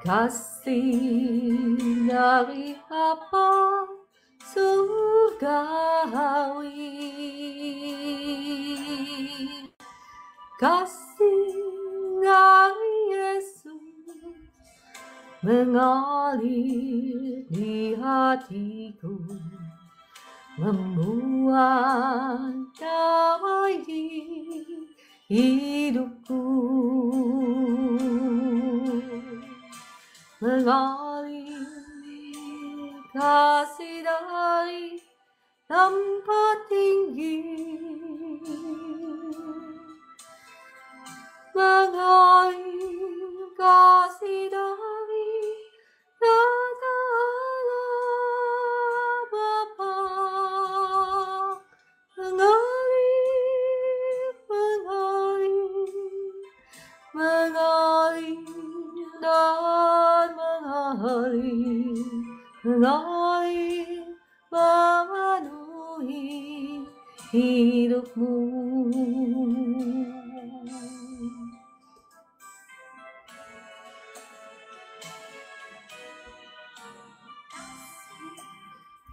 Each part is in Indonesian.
Kasih dari Bapa surgawi, kasih dari Yesus mengalir di hatiku, membuat damai di hidupku, mengalir kasih dari tempat tinggi, mengalir kasih dari tata Allah Bapa, mengalir dan mengalir memenuhi hidupmu.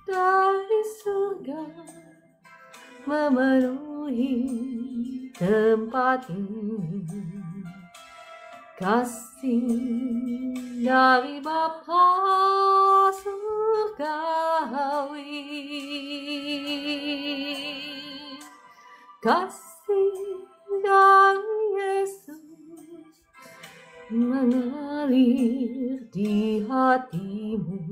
Dari surga memenuhi tempat ini, kasih dari Bapa surgawi, kasih dari Yesus mengalir di hatimu,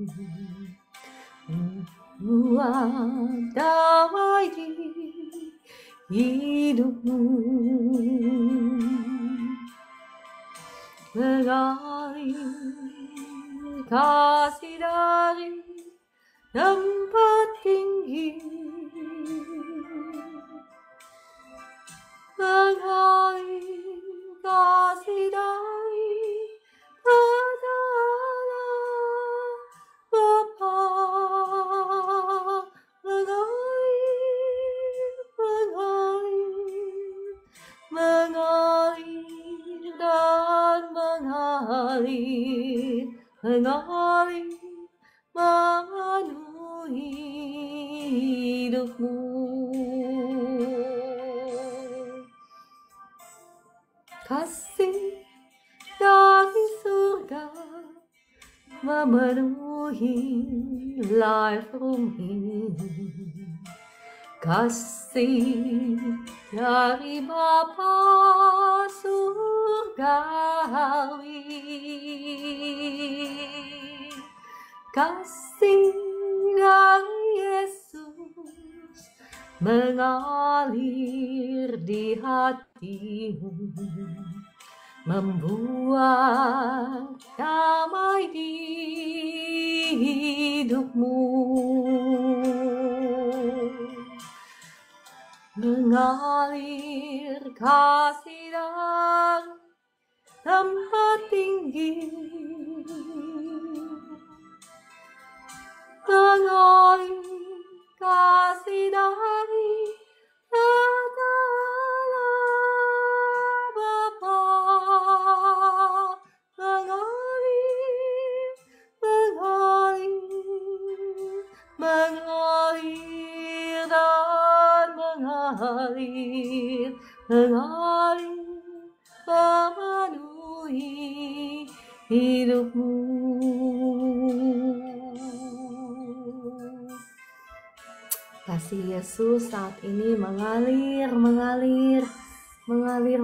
buat damai di hidupmu, mengalir kasih dari tempat tinggi, mengalir kasih dari tata Allah Bapa, mengalir dan mengalir memenuhi hidupmu. Kasih dari surga memenuhi life room ini, kasih dari Bapa surgawi, kasih dari Yesus mengalir di hatimu, membuat damai di hidupmu, mengalir kasih dari tempat tinggi, mengalir kasih dari tata Allah Bapa, mengalir dan mengalir memenuhi hidupmu. Kasih Yesus saat ini mengalir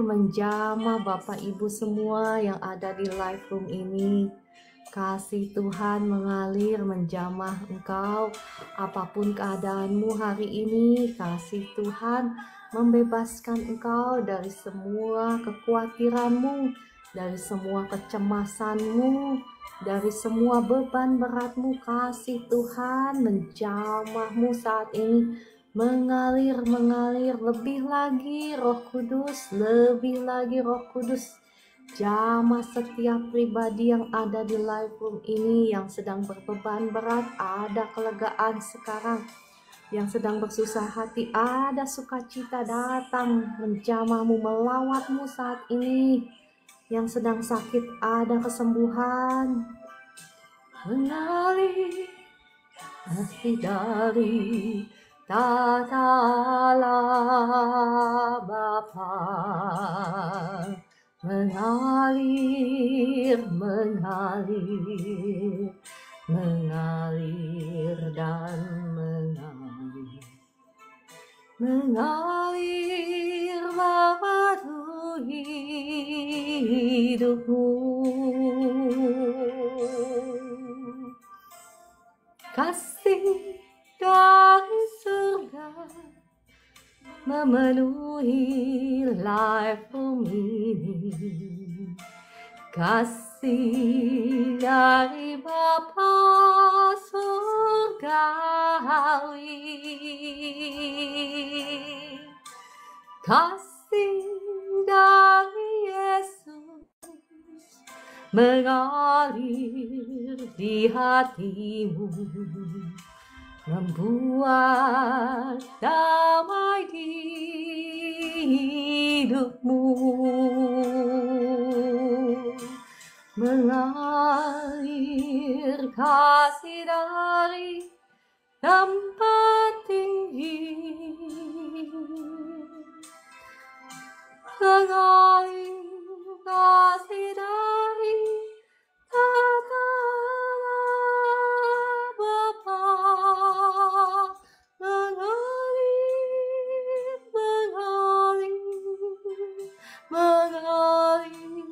menjamah Bapak Ibu semua yang ada di live room ini. Kasih Tuhan mengalir menjamah engkau apapun keadaanmu hari ini. Kasih Tuhan membebaskan engkau dari semua kekhawatiranmu, dari semua kecemasanmu, dari semua beban beratmu. Kasih Tuhan menjamahmu saat ini, mengalir lebih lagi Roh Kudus, jamah setiap pribadi yang ada di live room ini yang sedang berbeban berat. Ada kelegaan sekarang, yang sedang bersusah hati ada sukacita datang menjamahmu, melawatmu saat ini. yang sedang sakit ada kesembuhan. Mengalir kasih dari tata Allah Bapa, mengalir, mengalir, mengalir dan mengalir, mengalir batu hidupmu. Kasih dari surga memenuhi life ini. Kasih dari Bapa surgawi, kasih dari Yesus mengalir di hatimu, membuat damai di hidupmu, mengalir kasih dari tempat tinggi, mengalir kasih dari tata Bapa, mengalir, mengalir, mengalir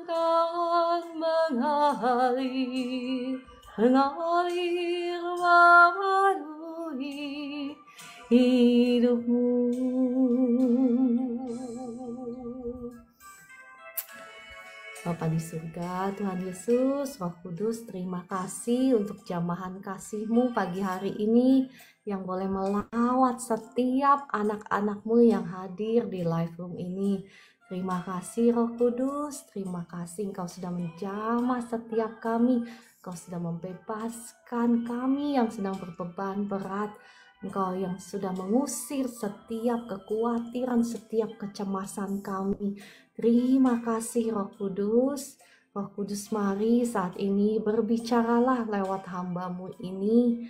dan mengalir, mengalir memenuhi hidupmu. Bapa di surga, Tuhan Yesus, Roh Kudus, terima kasih untuk jamahan kasih-Mu pagi hari ini yang boleh melawat setiap anak-anak-Mu yang hadir di live room ini. Terima kasih Roh Kudus, terima kasih Engkau sudah menjamah setiap kami, Engkau sudah membebaskan kami yang sedang berbeban berat, Engkau yang sudah mengusir setiap kekhawatiran, setiap kecemasan kami. Terima kasih Roh Kudus. Roh Kudus, mari saat ini berbicaralah lewat hamba-Mu ini,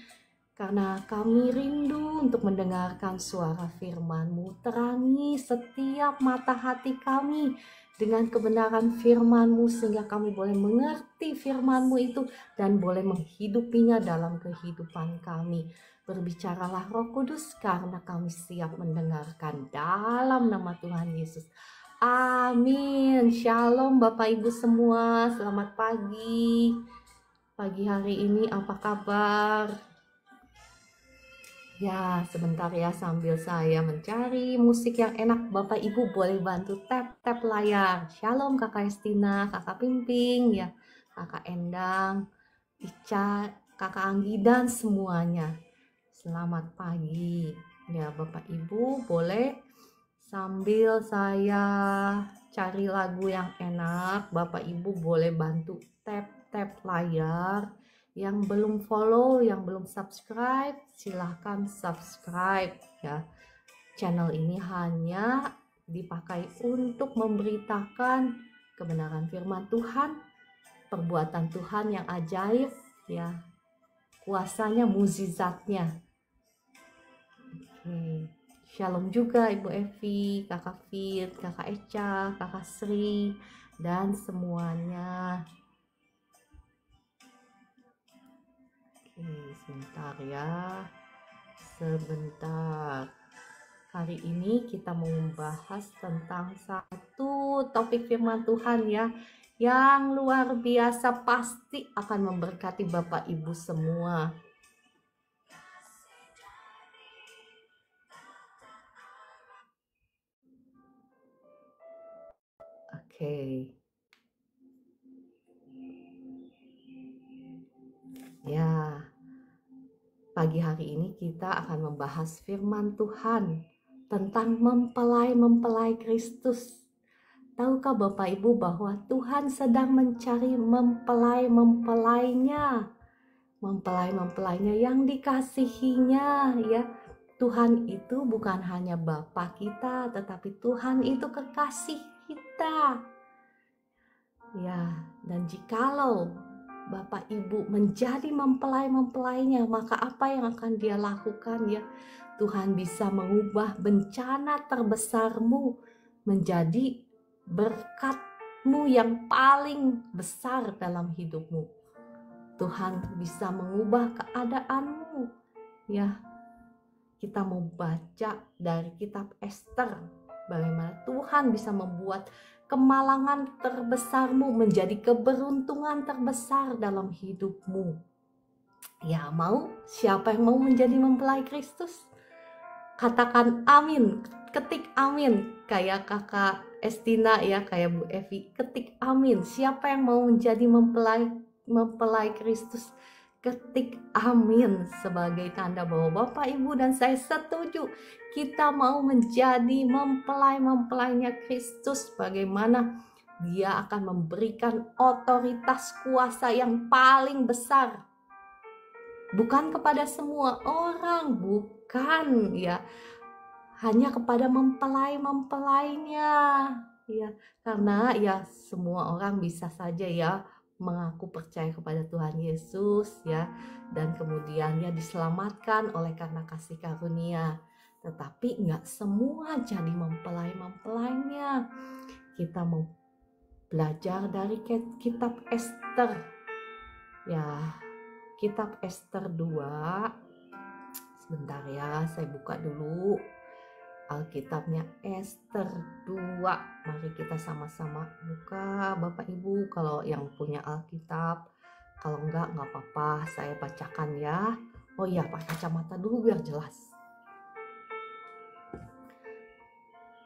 karena kami rindu untuk mendengarkan suara firman-Mu. Terangi setiap mata hati kami dengan kebenaran firman-Mu, sehingga kami boleh mengerti firman-Mu itu dan boleh menghidupinya dalam kehidupan kami. Berbicaralah Roh Kudus, karena kami siap mendengarkan dalam nama Tuhan Yesus. Amin. Shalom Bapak Ibu semua, selamat pagi. Pagi hari ini apa kabar? Ya, sebentar ya, sambil saya mencari musik yang enak, Bapak Ibu boleh bantu tap-tap layar. Shalom Kakak Estina, Kakak Pimping, ya, Kakak Endang, Ica, Kakak Anggi, dan semuanya. Selamat pagi. Ya, Bapak Ibu boleh sambil saya cari lagu yang enak, Bapak Ibu boleh bantu tap-tap layar. Yang belum follow, yang belum subscribe, silahkan subscribe ya. Channel ini hanya dipakai untuk memberitakan kebenaran firman Tuhan, perbuatan Tuhan yang ajaib ya, kuasanya, mukjizatnya. Oke. Shalom juga Ibu Evi, Kakak Fit, Kakak Eca, Kakak Sri, dan semuanya. Oke, sebentar ya. Sebentar. Hari ini kita mau membahas tentang satu topik firman Tuhan ya, yang luar biasa, pasti akan memberkati Bapak Ibu semua. Oke. Ya, pagi hari ini kita akan membahas firman Tuhan tentang mempelai-mempelai Kristus. Tahukah Bapak Ibu bahwa Tuhan sedang mencari mempelai-mempelainya, mempelai-mempelainya yang dikasihinya ya. Tuhan itu bukan hanya Bapa kita, tetapi Tuhan itu kekasih kita. Ya, dan jikalau Bapak Ibu menjadi mempelai-mempelainya, maka apa yang akan dia lakukan ya? Tuhan bisa mengubah bencana terbesarmu menjadi berkatmu yang paling besar dalam hidupmu. Tuhan bisa mengubah keadaanmu. Ya, kita mau baca dari kitab Ester, bagaimana Tuhan bisa membuat kemalangan terbesarmu menjadi keberuntungan terbesar dalam hidupmu. Ya, siapa yang mau menjadi mempelai Kristus? Katakan amin, ketik amin, kayak kakak Estina ya, kayak Bu Evi, ketik amin. Siapa yang mau menjadi mempelai Kristus? Ketik amin sebagai tanda bahwa Bapak, Ibu, dan saya setuju kita mau menjadi mempelai-mempelainya Kristus. Bagaimana dia akan memberikan otoritas kuasa yang paling besar, bukan kepada semua orang, bukan ya, hanya kepada mempelai-mempelainya ya, karena ya semua orang bisa saja ya mengaku percaya kepada Tuhan Yesus ya, dan kemudian ya diselamatkan oleh karena kasih karunia, tetapi nggak semua jadi mempelai-mempelainya. Kita mau belajar dari kitab Ester ya, kitab Ester 2. Sebentar ya, saya buka dulu Alkitabnya, Ester 2. Mari kita sama-sama buka Bapak Ibu, kalau yang punya Alkitab. Kalau enggak apa-apa, saya bacakan ya. Oh iya, pakai kacamata dulu biar jelas.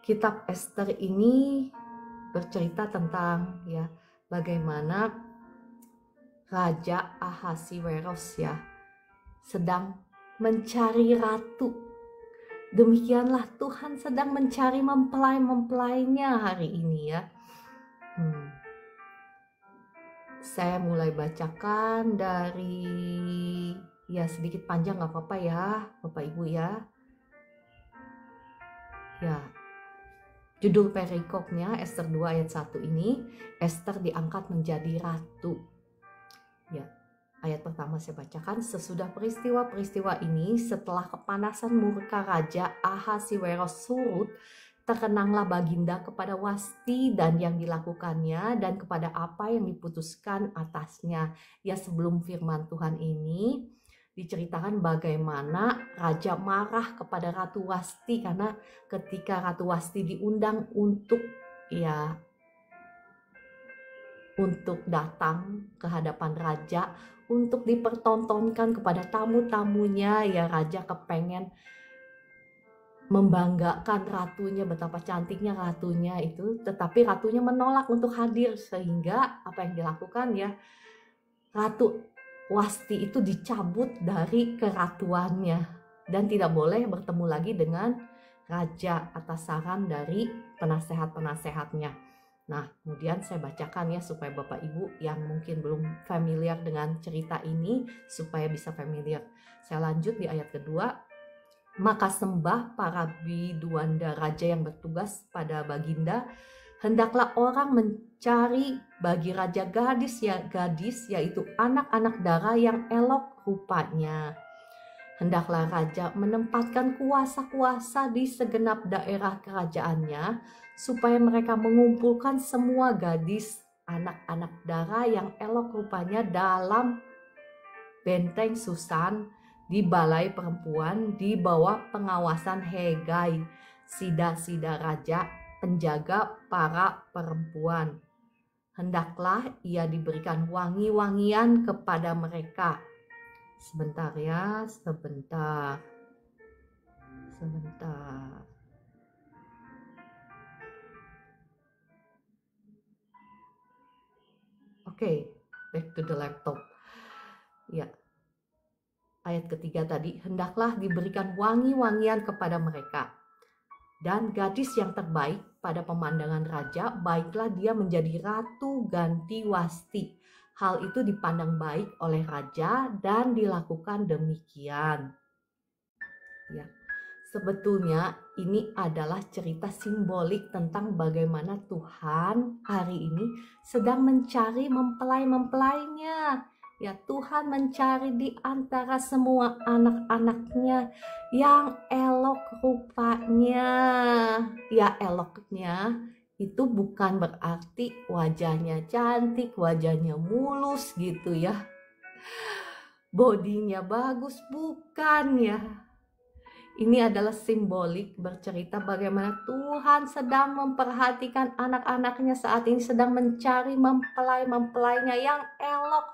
Kitab Ester ini bercerita tentang ya bagaimana Raja Ahasiweros ya sedang mencari ratu. Demikianlah Tuhan sedang mencari mempelai-mempelainya hari ini ya. Saya mulai bacakan dari ya sedikit panjang, gak apa-apa ya Bapak Ibu ya. Ya, judul perikopnya Ester 2 ayat 1 ini, Ester diangkat menjadi ratu. Ya, ayat pertama saya bacakan, sesudah peristiwa-peristiwa ini, setelah kepanasan murka Raja Ahasiweros surut, terkenanglah Baginda kepada Wasti dan yang dilakukannya dan kepada apa yang diputuskan atasnya. Ya, sebelum firman Tuhan ini diceritakan bagaimana Raja marah kepada Ratu Wasti karena ketika Ratu Wasti diundang untuk datang ke hadapan raja untuk dipertontonkan kepada tamu-tamunya, ya raja kepengen membanggakan ratunya, betapa cantiknya ratunya itu, tetapi ratunya menolak untuk hadir, sehingga apa yang dilakukan ya, Ratu Wasti itu dicabut dari keratuannya dan tidak boleh bertemu lagi dengan raja atas saran dari penasehat-penasehatnya. Nah, kemudian saya bacakan ya supaya Bapak Ibu yang mungkin belum familiar dengan cerita ini supaya bisa familiar. Saya lanjut di ayat kedua. Maka sembah para biduanda raja yang bertugas pada Baginda, hendaklah orang mencari bagi raja gadis yaitu anak-anak dara yang elok rupanya. Hendaklah raja menempatkan kuasa-kuasa di segenap daerah kerajaannya supaya mereka mengumpulkan semua gadis anak-anak dara yang elok rupanya dalam benteng Susan di balai perempuan di bawah pengawasan Hegai, sida-sida raja, penjaga para perempuan. Hendaklah ia diberikan wangi-wangian kepada mereka. Sebentar ya, sebentar. Oke, back to the laptop. Ya, ayat ketiga tadi, hendaklah diberikan wangi-wangian kepada mereka. Dan gadis yang terbaik pada pemandangan raja, baiklah dia menjadi ratu ganti Wasti. Hal itu dipandang baik oleh raja dan dilakukan demikian. Ya. Sebetulnya ini adalah cerita simbolik tentang bagaimana Tuhan hari ini sedang mencari mempelai-mempelainya. Ya, Tuhan mencari di antara semua anak-anaknya yang elok rupanya. Ya, eloknya itu bukan berarti wajahnya cantik, wajahnya mulus gitu ya. Bodinya bagus, bukan ya. Ini adalah simbolik bercerita bagaimana Tuhan sedang memperhatikan anak-anaknya saat ini, sedang mencari mempelai-mempelainya yang elok.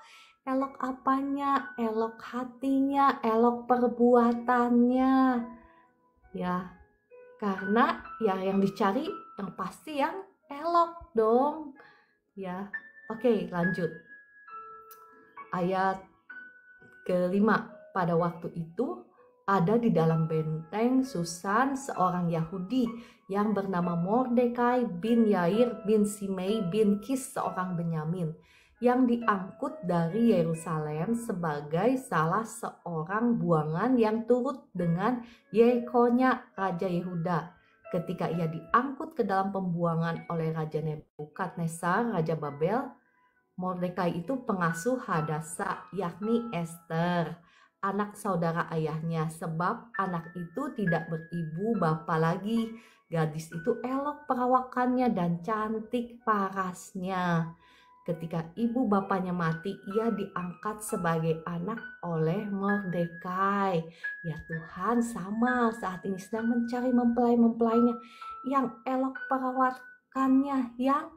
Elok apanya? Elok hatinya, elok perbuatannya. Ya, karena ya yang dicari yang pasti yang elok dong. Ya, oke, lanjut. Ayat kelima, pada waktu itu ada di dalam benteng Susan seorang Yahudi yang bernama Mordekai bin Yair bin Simei bin Kis seorang Benyamin yang diangkut dari Yerusalem sebagai salah seorang buangan yang turut dengan Yekonya Raja Yehuda. Ketika ia diangkut ke dalam pembuangan oleh Raja Nebukadnezar, Raja Babel, Mordekai itu pengasuh Hadasa, yakni Ester, anak saudara ayahnya, sebab anak itu tidak beribu bapa lagi. Gadis itu elok perawakannya dan cantik parasnya. Ketika ibu bapaknya mati, ia diangkat sebagai anak oleh Mordekai. Ya Tuhan, sama saat ini sedang mencari mempelai-mempelainya yang elok perawakannya, yang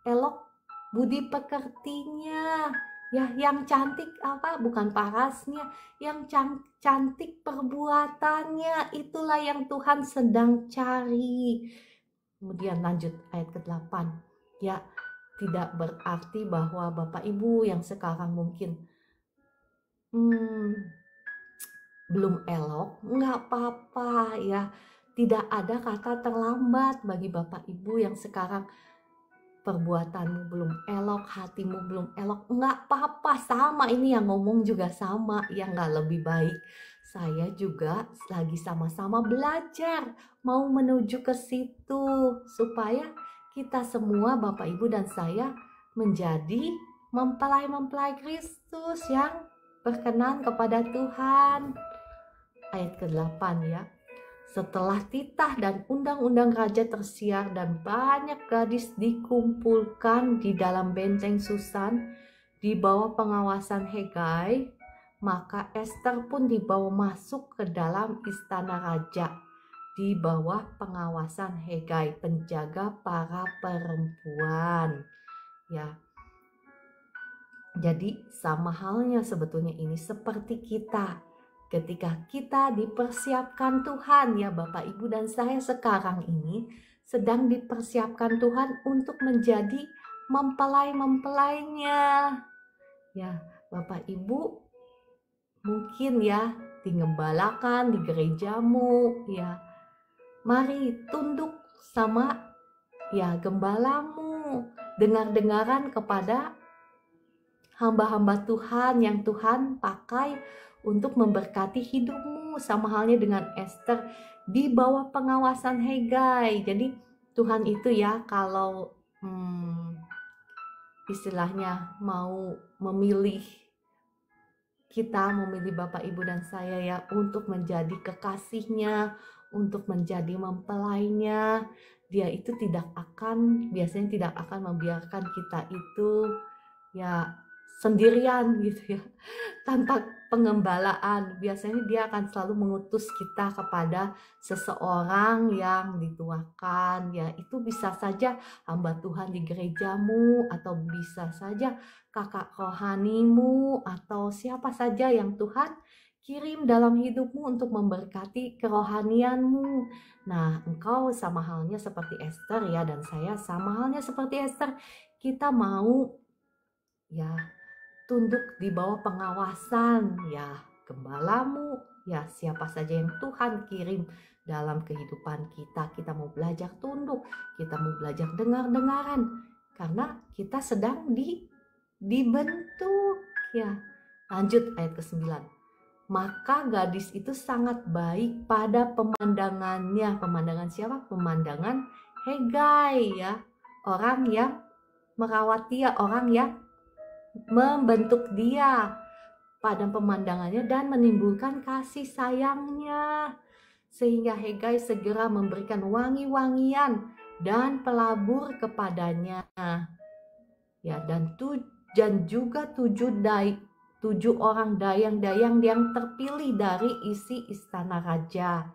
elok budi pekertinya, ya yang cantik apa, bukan parasnya, yang cantik perbuatannya, itulah yang Tuhan sedang cari. Kemudian lanjut ayat ke-8, ya tidak berarti bahwa Bapak Ibu yang sekarang mungkin belum elok, nggak apa-apa ya, tidak ada kata terlambat bagi Bapak Ibu yang sekarang perbuatanmu belum elok, hatimu belum elok, nggak apa-apa, sama, ini yang ngomong juga sama, ya nggak lebih baik. Saya juga lagi sama-sama belajar, mau menuju ke situ, supaya kita semua, Bapak Ibu dan saya, menjadi mempelai-mempelai Kristus yang berkenan kepada Tuhan. Ayat ke-8 ya. Setelah titah dan undang-undang raja tersiar dan banyak gadis dikumpulkan di dalam benteng Susan di bawah pengawasan Hegai, maka Ester pun dibawa masuk ke dalam istana raja di bawah pengawasan Hegai, penjaga para perempuan. Ya. Jadi sama halnya sebetulnya ini seperti kita. Ketika kita dipersiapkan Tuhan, ya Bapak Ibu dan saya sekarang ini sedang dipersiapkan Tuhan untuk menjadi mempelai-mempelainya. Ya Bapak Ibu mungkin ya digembalakan di gerejamu, ya mari tunduk sama ya gembalamu, dengar-dengaran kepada hamba-hamba Tuhan yang Tuhan pakai untuk memberkati hidupmu, sama halnya dengan Ester di bawah pengawasan Hegai. Jadi Tuhan itu ya kalau istilahnya mau memilih kita, memilih Bapak Ibu dan saya ya untuk menjadi kekasihnya, untuk menjadi mempelainya, dia itu biasanya tidak akan membiarkan kita itu ya sendirian gitu ya, tanpa pengembalaan. Biasanya dia akan selalu mengutus kita kepada seseorang yang dituakan, ya itu bisa saja hamba Tuhan di gerejamu, atau bisa saja kakak rohanimu, atau siapa saja yang Tuhan kirim dalam hidupmu untuk memberkati kerohanianmu. Nah, engkau sama halnya seperti Ester ya, dan saya sama halnya seperti Ester. Kita mau ya tunduk di bawah pengawasan ya gembalamu, ya siapa saja yang Tuhan kirim dalam kehidupan kita. Kita mau belajar tunduk, kita mau belajar dengar-dengaran, karena kita sedang dibentuk ya. Lanjut ayat ke-9. maka gadis itu sangat baik pada pemandangannya. Pemandangan siapa? Pemandangan Hegai ya. Orang yang merawat dia, orang yang membentuk dia pada pemandangannya dan menimbulkan kasih sayangnya. Sehingga Hegai segera memberikan wangi-wangian dan pelabur kepadanya. Ya, dan juga 7 orang dayang-dayang yang terpilih dari isi istana raja.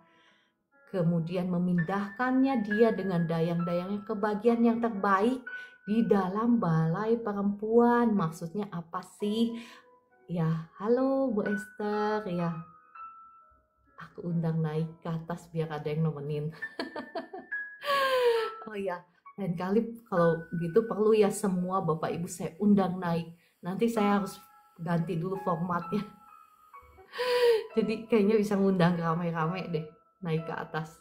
Kemudian memindahkannya dia dengan dayang-dayangnya ke bagian yang terbaik di dalam balai perempuan. Maksudnya apa sih? Ya, halo Bu Esther ya. Aku undang naik ke atas biar ada yang nemenin. Oh ya, lain kali kalau gitu perlu ya semua Bapak Ibu saya undang naik. Nanti saya harus ganti dulu formatnya. Jadi kayaknya bisa ngundang rame-rame deh naik ke atas.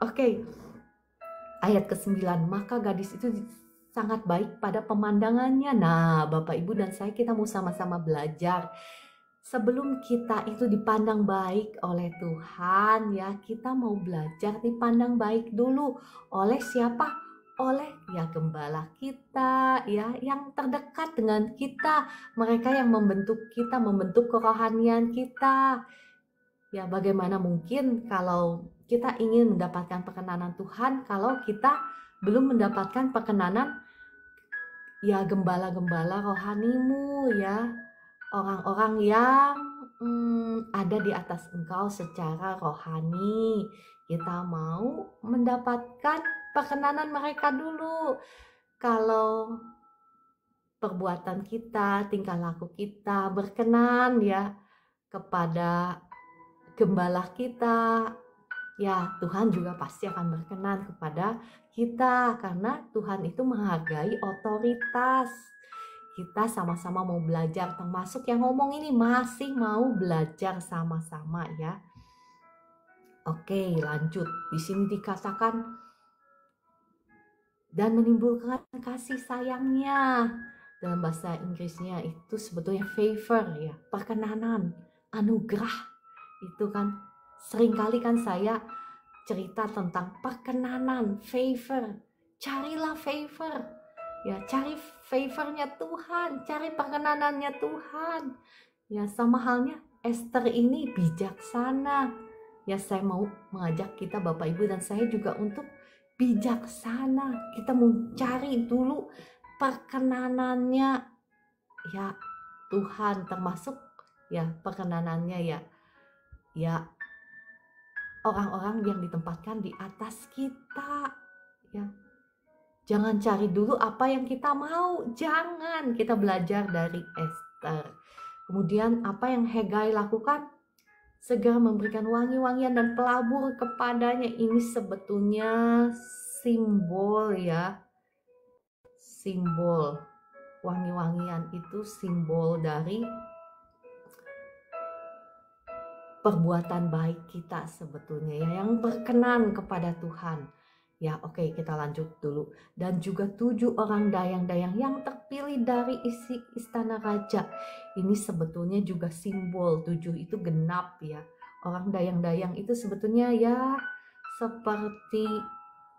Oke. Ayat ke-9, maka gadis itu sangat baik pada pemandangannya. Nah, Bapak Ibu dan saya kita mau sama-sama belajar. Sebelum kita itu dipandang baik oleh Tuhan ya, kita mau belajar dipandang baik dulu oleh siapa? Oleh ya gembala kita ya, yang terdekat dengan kita, mereka yang membentuk kita, membentuk kerohanian kita. Ya, bagaimana mungkin kalau kita ingin mendapatkan perkenanan Tuhan kalau kita belum mendapatkan perkenanan ya gembala-gembala rohanimu ya, orang-orang yang ada di atas engkau secara rohani. Kita mau mendapatkan perkenanan mereka dulu. Kalau perbuatan kita, tingkah laku kita berkenan ya kepada gembala kita, ya Tuhan juga pasti akan berkenan kepada kita karena Tuhan itu menghargai otoritas. Kita sama-sama mau belajar, termasuk yang ngomong ini masih mau belajar sama-sama ya. Oke, lanjut. Di sini dikatakan dan menimbulkan kasih sayangnya. Dalam bahasa Inggrisnya itu sebetulnya favor ya, perkenanan, anugerah. Itu kan seringkali kan saya cerita tentang perkenanan, favor. Carilah favor. Ya, cari favornya Tuhan, cari perkenanannya Tuhan. Ya, sama halnya Esther ini bijaksana. Ya, saya mau mengajak kita Bapak Ibu dan saya juga untuk bijaksana. Kita mau cari dulu perkenanannya ya Tuhan, termasuk ya perkenanannya ya orang-orang yang ditempatkan di atas kita ya. Jangan cari dulu apa yang kita mau, jangan. Kita belajar dari Esther. Kemudian apa yang Hegai lakukan? Segera memberikan wangi-wangian dan pelabur kepadanya. Ini sebetulnya simbol ya. Simbol wangi-wangian itu simbol dari perbuatan baik kita sebetulnya ya, yang berkenan kepada Tuhan. Ya, oke, kita lanjut dulu. Dan juga 7 orang dayang-dayang yang terpilih dari isi istana raja. Ini sebetulnya juga simbol 7 itu genap ya. Orang dayang-dayang itu sebetulnya ya seperti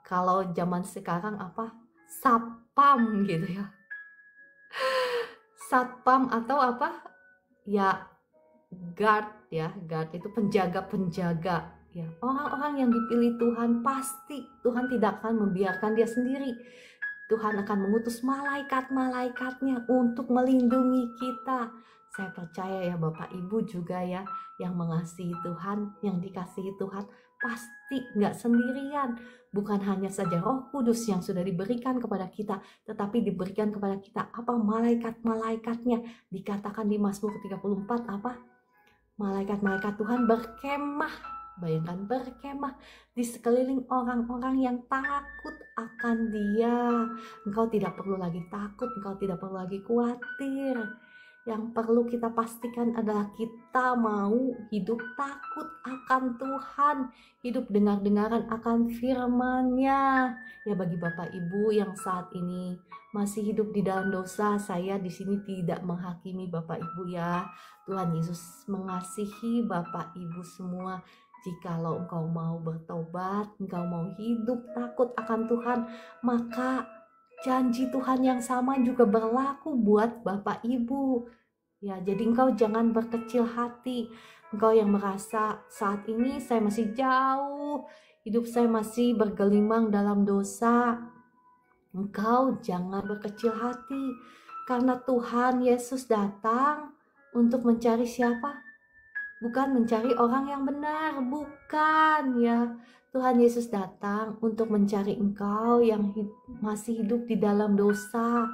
kalau zaman sekarang apa? Satpam gitu ya. Satpam atau apa? Ya guard ya, guard itu penjaga-penjaga. Ya, orang-orang yang dipilih Tuhan pasti Tuhan tidak akan membiarkan dia sendiri. Tuhan akan mengutus malaikat-malaikatnya untuk melindungi kita. Saya percaya ya Bapak Ibu juga ya yang mengasihi Tuhan, yang dikasihi Tuhan pasti nggak sendirian. Bukan hanya saja Roh Kudus yang sudah diberikan kepada kita, tetapi diberikan kepada kita apa malaikat-malaikatnya. Dikatakan di Mazmur 34 apa? Malaikat-malaikat Tuhan berkemah. Bayangkan berkemah di sekeliling orang-orang yang takut akan Dia. Engkau tidak perlu lagi takut, engkau tidak perlu lagi khawatir. Yang perlu kita pastikan adalah kita mau hidup takut akan Tuhan, hidup dengar-dengaran akan firman-Nya. Ya, bagi Bapak Ibu yang saat ini masih hidup di dalam dosa, saya di sini tidak menghakimi Bapak Ibu ya. Tuhan Yesus mengasihi Bapak Ibu semua. Jikalau engkau mau bertobat, engkau mau hidup takut akan Tuhan, maka janji Tuhan yang sama juga berlaku buat Bapak Ibu. Ya, jadi engkau jangan berkecil hati. Engkau yang merasa saat ini saya masih jauh, hidup saya masih bergelimang dalam dosa. Engkau jangan berkecil hati, karena Tuhan Yesus datang untuk mencari siapa? Bukan mencari orang yang benar, bukan ya. Tuhan Yesus datang untuk mencari engkau yang masih hidup di dalam dosa,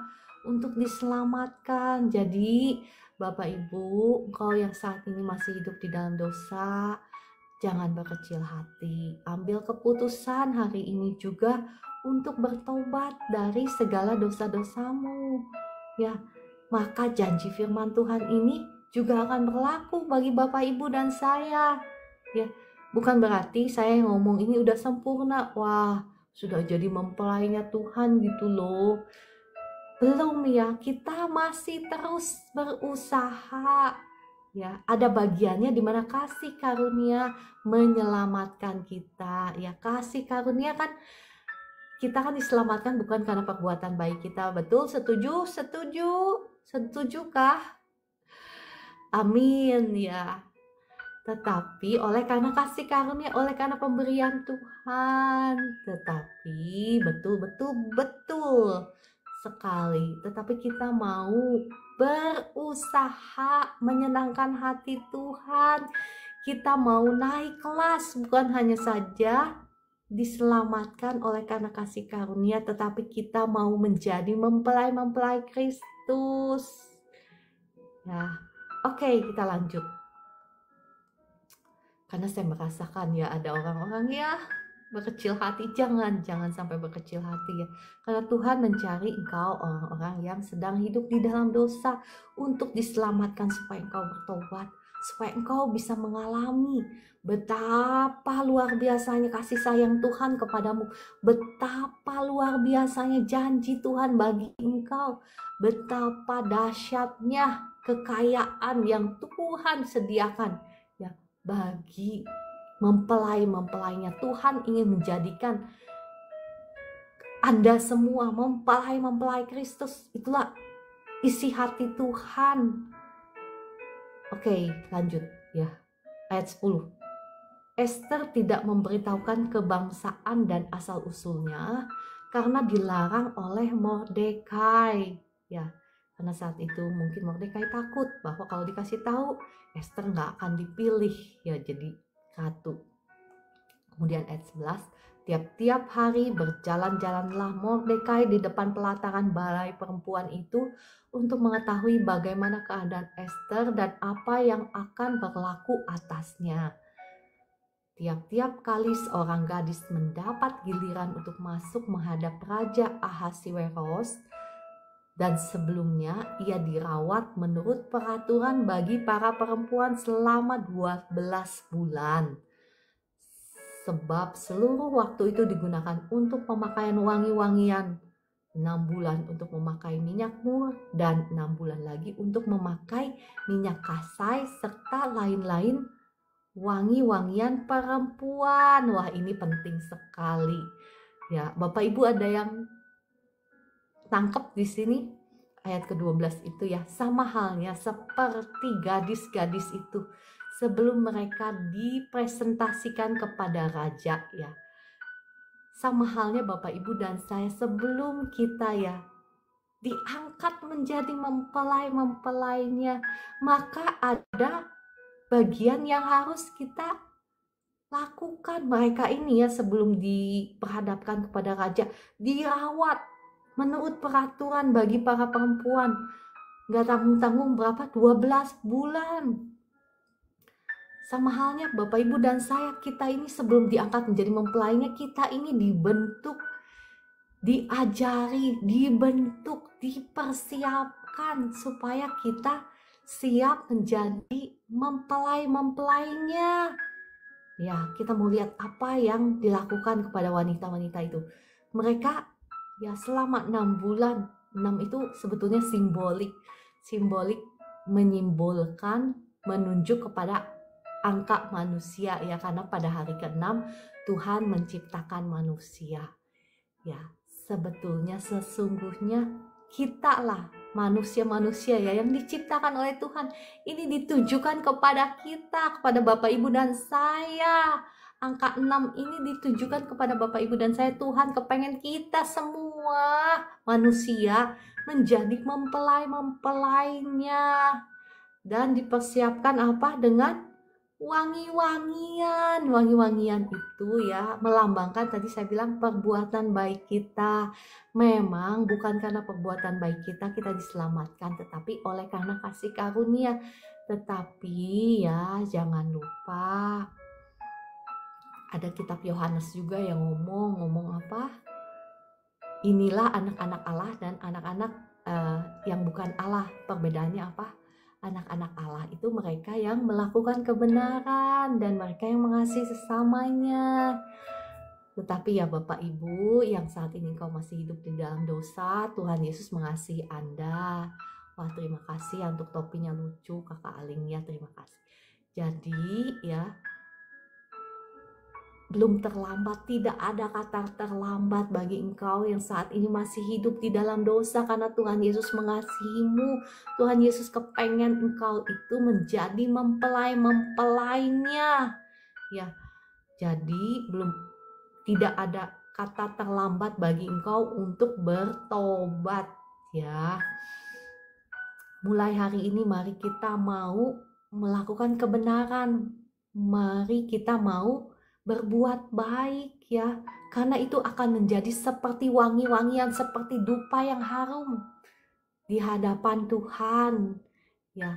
untuk diselamatkan. Jadi Bapak Ibu, engkau yang saat ini masih hidup di dalam dosa, jangan berkecil hati. Ambil keputusan hari ini juga untuk bertobat dari segala dosa-dosamu. Ya, maka janji firman Tuhan ini juga akan berlaku bagi Bapak Ibu dan saya. Ya, bukan berarti saya ngomong ini udah sempurna. Wah, sudah jadi mempelainya Tuhan gitu loh. Belum ya, kita masih terus berusaha. Ya, ada bagiannya di mana kasih karunia menyelamatkan kita. Ya, kasih karunia kan kita kan diselamatkan bukan karena perbuatan baik kita. Betul? Setuju? Setuju? Setujukah? Amin ya. Tetapi oleh karena kasih karunia, oleh karena pemberian Tuhan. Tetapi betul sekali. Tetapi kita mau berusaha menyenangkan hati Tuhan. Kita mau naik kelas, bukan hanya saja diselamatkan oleh karena kasih karunia, tetapi kita mau menjadi mempelai-mempelai Kristus. Ya, oke, kita lanjut. Karena saya merasakan ya ada orang-orang ya berkecil hati. Jangan sampai berkecil hati ya. Karena Tuhan mencari engkau, orang-orang yang sedang hidup di dalam dosa, untuk diselamatkan supaya engkau bertobat, supaya engkau bisa mengalami betapa luar biasanya kasih sayang Tuhan kepadamu, betapa luar biasanya janji Tuhan bagi engkau, betapa dahsyatnya kekayaan yang Tuhan sediakan ya bagi mempelai-mempelainya. Tuhan ingin menjadikan Anda semua mempelai-mempelai Kristus. Itulah isi hati Tuhan. Oke, lanjut ya. Ayat 10. Ester tidak memberitahukan kebangsaan dan asal-usulnya karena dilarang oleh Mordekai. Ya, karena saat itu mungkin Mordekai takut bahwa kalau dikasih tahu Ester nggak akan dipilih ya jadi ratu. Kemudian ayat 11, tiap-tiap hari berjalan-jalanlah Mordekai di depan pelataran balai perempuan itu untuk mengetahui bagaimana keadaan Ester dan apa yang akan berlaku atasnya. Tiap-tiap kali seorang gadis mendapat giliran untuk masuk menghadap Raja Ahasiweros, dan sebelumnya ia dirawat menurut peraturan bagi para perempuan selama 12 bulan. Sebab seluruh waktu itu digunakan untuk pemakaian wangi-wangian, 6 bulan untuk memakai minyak mur, dan 6 bulan lagi untuk memakai minyak kasai, serta lain-lain wangi-wangian perempuan. Wah, ini penting sekali. Ya, Bapak Ibu ada yang tangkap di sini? Ayat ke-12 itu ya, sama halnya seperti gadis-gadis itu sebelum mereka dipresentasikan kepada raja ya. Sama halnya Bapak Ibu dan saya sebelum kita ya diangkat menjadi mempelai-mempelainya, maka ada bagian yang harus kita lakukan. Mereka ini ya sebelum diperhadapkan kepada raja dirawat menurut peraturan bagi para perempuan. Gak tanggung-tanggung berapa? 12 bulan. Sama halnya Bapak Ibu dan saya, kita ini sebelum diangkat menjadi mempelainya, kita ini dibentuk, diajari, dibentuk, dipersiapkan supaya kita siap menjadi mempelai-mempelainya. Ya, kita mau lihat apa yang dilakukan kepada wanita-wanita itu. Mereka ya selama 6 bulan, 6 itu sebetulnya simbolik menyimbolkan, menunjuk kepada angka manusia ya, karena pada hari ke-6 Tuhan menciptakan manusia. Ya, sebetulnya sesungguhnya kita lah manusia-manusia ya yang diciptakan oleh Tuhan. Ini ditujukan kepada kita, kepada Bapak Ibu dan saya. Angka 6 ini ditujukan kepada Bapak Ibu dan saya. Tuhan kepengen kita semua manusia menjadi mempelai-mempelainya. Dan dipersiapkan apa? Dengan wangi-wangian itu ya melambangkan, tadi saya bilang, perbuatan baik kita. Memang bukan karena perbuatan baik kita diselamatkan, tetapi oleh karena kasih karunia. Tetapi ya jangan lupa ada kitab Yohanes juga yang ngomong apa, inilah anak-anak Allah dan anak-anak yang bukan Allah. Perbedaannya apa? Anak-anak Allah itu mereka yang melakukan kebenaran dan mereka yang mengasihi sesamanya. Tetapi ya Bapak Ibu yang saat ini kau masih hidup di dalam dosa, Tuhan Yesus mengasihi Anda. Wah, terima kasih ya untuk topinya lucu Kakak Aling ya, terima kasih. Jadi ya belum terlambat, tidak ada kata terlambat bagi engkau yang saat ini masih hidup di dalam dosa, karena Tuhan Yesus mengasihimu. Tuhan Yesus kepengen engkau itu menjadi mempelai-mempelainya. Ya, jadi tidak ada kata terlambat bagi engkau untuk bertobat ya. Mulai hari ini mari kita mau melakukan kebenaran. Mari kita mau berbuat baik ya, karena itu akan menjadi seperti wangi-wangian, seperti dupa yang harum di hadapan Tuhan ya.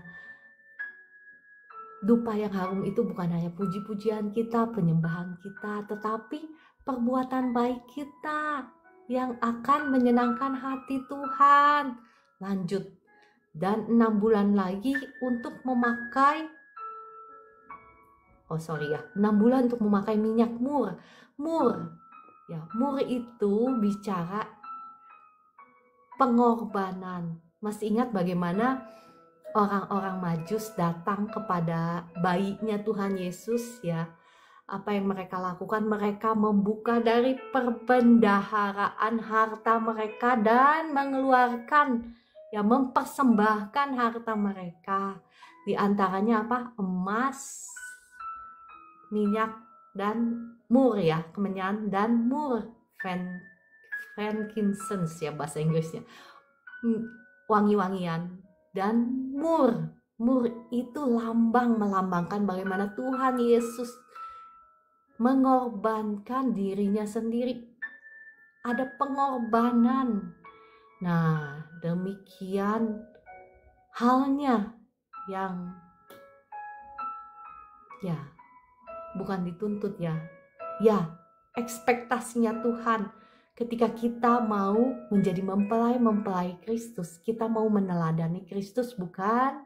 Dupa yang harum itu bukan hanya puji-pujian kita, penyembahan kita, tetapi perbuatan baik kita yang akan menyenangkan hati Tuhan. Lanjut, dan 6 bulan lagi untuk memakai 6 bulan untuk memakai minyak mur. Ya, mur itu bicara pengorbanan. Masih ingat bagaimana orang-orang Majus datang kepada bayinya Tuhan Yesus ya? Apa yang mereka lakukan? Mereka membuka dari perbendaharaan harta mereka dan mengeluarkan ya, mempersembahkan harta mereka. Di antaranya apa? Emas, minyak dan mur ya, kemenyan dan mur, frankincense ya bahasa Inggrisnya, wangi-wangian dan mur. Mur itu melambangkan bagaimana Tuhan Yesus mengorbankan dirinya sendiri. Ada pengorbanan. Nah, demikian halnya yang ya bukan dituntut ya, ekspektasinya Tuhan ketika kita mau menjadi mempelai Kristus, kita mau meneladani Kristus, bukan?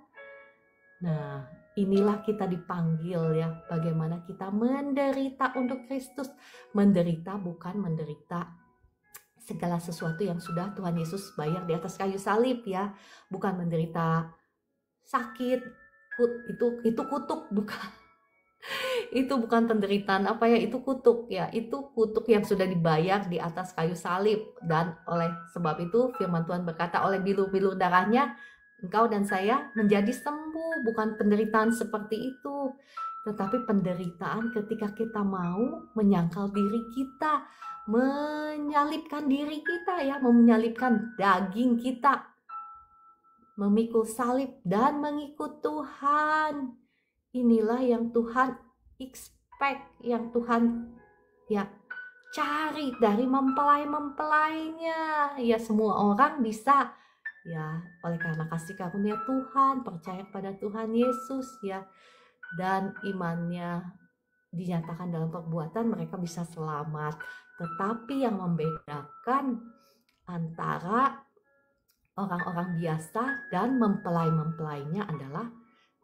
Nah, inilah kita dipanggil ya, bagaimana kita menderita untuk Kristus. Menderita bukan menderita segala sesuatu yang sudah Tuhan Yesus bayar di atas kayu salib ya, bukan menderita sakit, itu kutuk, bukan. Itu bukan penderitaan apa ya, itu kutuk ya, itu kutuk yang sudah dibayar di atas kayu salib. Dan oleh sebab itu firman Tuhan berkata, oleh bilur-bilur darahnya engkau dan saya menjadi sembuh. Bukan penderitaan seperti itu, tetapi penderitaan ketika kita mau menyangkal diri kita, menyalibkan diri kita ya, menyalibkan daging kita, memikul salib dan mengikut Tuhan. Inilah yang Tuhan expect, yang Tuhan ya cari dari mempelai-mempelainya. Ya, semua orang bisa ya, oleh karena kasih karunia Tuhan, percaya pada Tuhan Yesus ya, dan imannya dinyatakan dalam perbuatan, mereka bisa selamat. Tetapi yang membedakan antara orang-orang biasa, dan mempelai-mempelainya adalah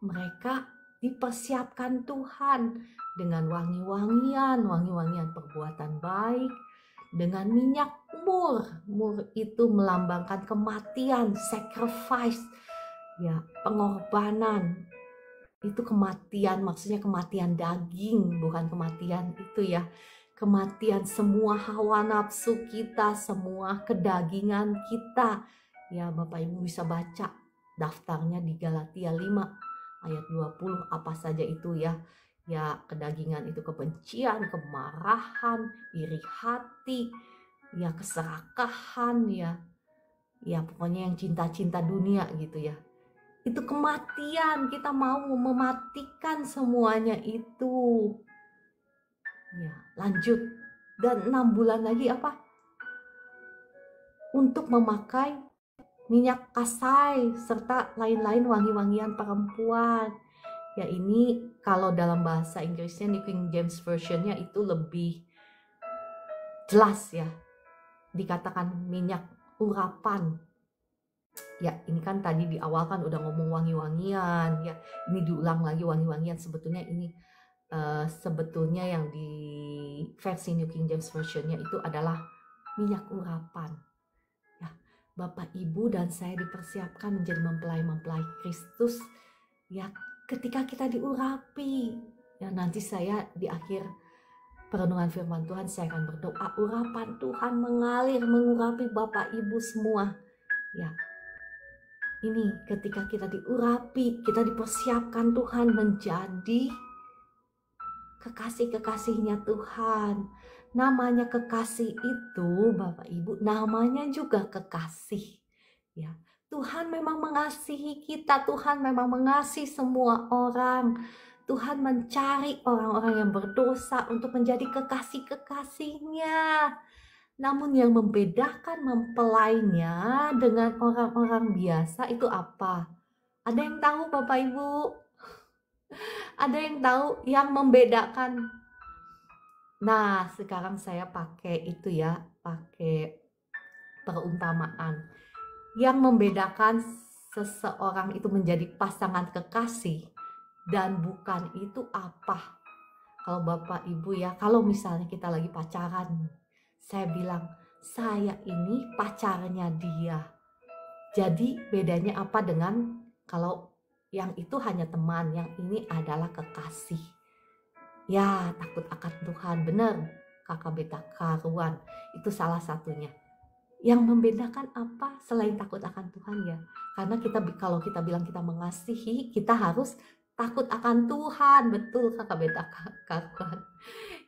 mereka dipersiapkan Tuhan dengan wangi-wangian perbuatan baik, dengan minyak mur. Mur itu melambangkan kematian, sacrifice, ya, pengorbanan. Itu kematian, maksudnya kematian daging, bukan kematian itu ya. Kematian semua hawa nafsu kita, semua kedagingan kita. Ya, Bapak Ibu bisa baca daftarnya di Galatia 5 ayat 20, apa saja itu ya. Ya, kedagingan itu kebencian, kemarahan, iri hati, ya keserakahan, ya. Ya, pokoknya yang cinta-cinta dunia gitu ya. Itu kematian, kita mau mematikan semuanya itu. Ya, lanjut. Dan 6 bulan lagi apa? Untuk memakai minyak kasai serta lain-lain wangi-wangian perempuan. Ya, ini kalau dalam bahasa Inggrisnya di King James Version-nya itu lebih jelas ya. Dikatakan minyak urapan. Ya, ini kan tadi di awal kan udah ngomong wangi-wangian ya. Ini diulang lagi wangi-wangian, sebetulnya ini sebetulnya yang di versi New King James Version-nya itu adalah minyak urapan. Ya, Bapak Ibu dan saya dipersiapkan menjadi mempelai-mempelai Kristus. Ya, ketika kita diurapi, ya nanti saya di akhir perenungan firman Tuhan saya akan berdoa urapan Tuhan mengalir mengurapi Bapak Ibu semua. Ya, ini ketika kita diurapi, kita dipersiapkan Tuhan menjadi kekasih-kekasihnya Tuhan. Namanya kekasih itu, Bapak Ibu, namanya juga kekasih. Ya, Tuhan memang mengasihi kita, Tuhan memang mengasihi semua orang. Tuhan mencari orang-orang yang berdosa untuk menjadi kekasih-kekasihnya. Namun yang membedakan mempelainya dengan orang-orang biasa itu apa? Ada yang tahu Bapak Ibu? Ada yang tahu yang membedakan? Nah, sekarang saya pakai itu ya, pakai perumpamaan. Yang membedakan seseorang itu menjadi pasangan kekasih dan bukan itu apa? Kalau Bapak Ibu ya, kalau misalnya kita lagi pacaran, saya bilang, saya ini pacarnya dia. Jadi bedanya apa dengan kalau yang itu hanya teman, yang ini adalah kekasih. Ya, takut akan Tuhan, benar. Kakak beta karuan, itu salah satunya. Yang membedakan apa selain takut akan Tuhan ya? Karena kalau kita bilang kita mengasihi, kita harus takut akan Tuhan. Betul kakak beta karuan.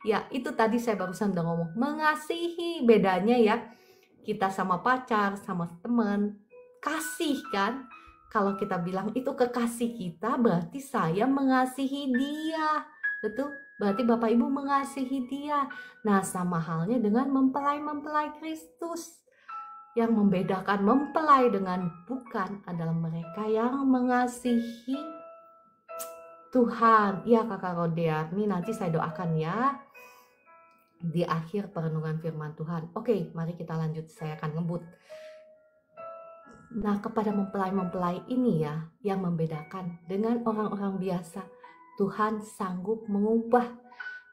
Ya, itu tadi saya barusan udah ngomong. Mengasihi, bedanya ya. Kita sama pacar, sama teman, kasih kan? Kalau kita bilang itu kekasih kita, berarti saya mengasihi dia. Betul? Berarti Bapak Ibu mengasihi dia. Nah, sama halnya dengan mempelai-mempelai Kristus. Yang membedakan mempelai dengan bukan adalah mereka yang mengasihi Tuhan. Ya Kakak Rodea, ini nanti saya doakan ya di akhir perenungan firman Tuhan. Oke, mari kita lanjut, saya akan ngebut. Nah, kepada mempelai-mempelai ini ya, yang membedakan dengan orang-orang biasa, Tuhan sanggup mengubah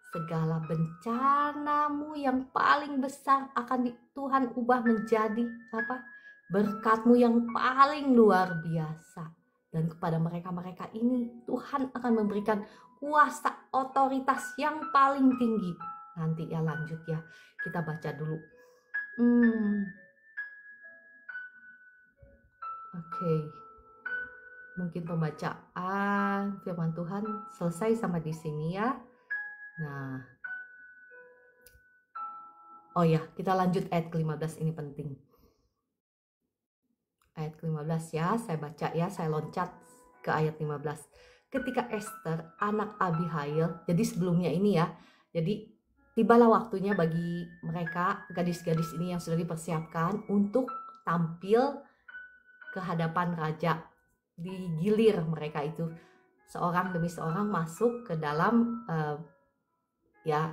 segala bencanamu yang paling besar akan Tuhan ubah menjadi apa? Berkatmu yang paling luar biasa. Dan kepada mereka-mereka ini Tuhan akan memberikan kuasa otoritas yang paling tinggi. Nanti ya lanjut ya. Kita baca dulu. Oke. Mungkin pembacaan firman Tuhan selesai sampai di sini ya. Nah, oh ya, kita lanjut ayat ke-15, ini penting. Ayat ke-15 ya, saya baca ya, saya loncat ke ayat 15. Ketika Esther, anak Abihail, jadi sebelumnya ini ya, jadi tibalah waktunya bagi mereka, gadis-gadis ini yang sudah dipersiapkan untuk tampil ke hadapan raja. Digilir mereka itu, seorang demi seorang masuk ke dalam ya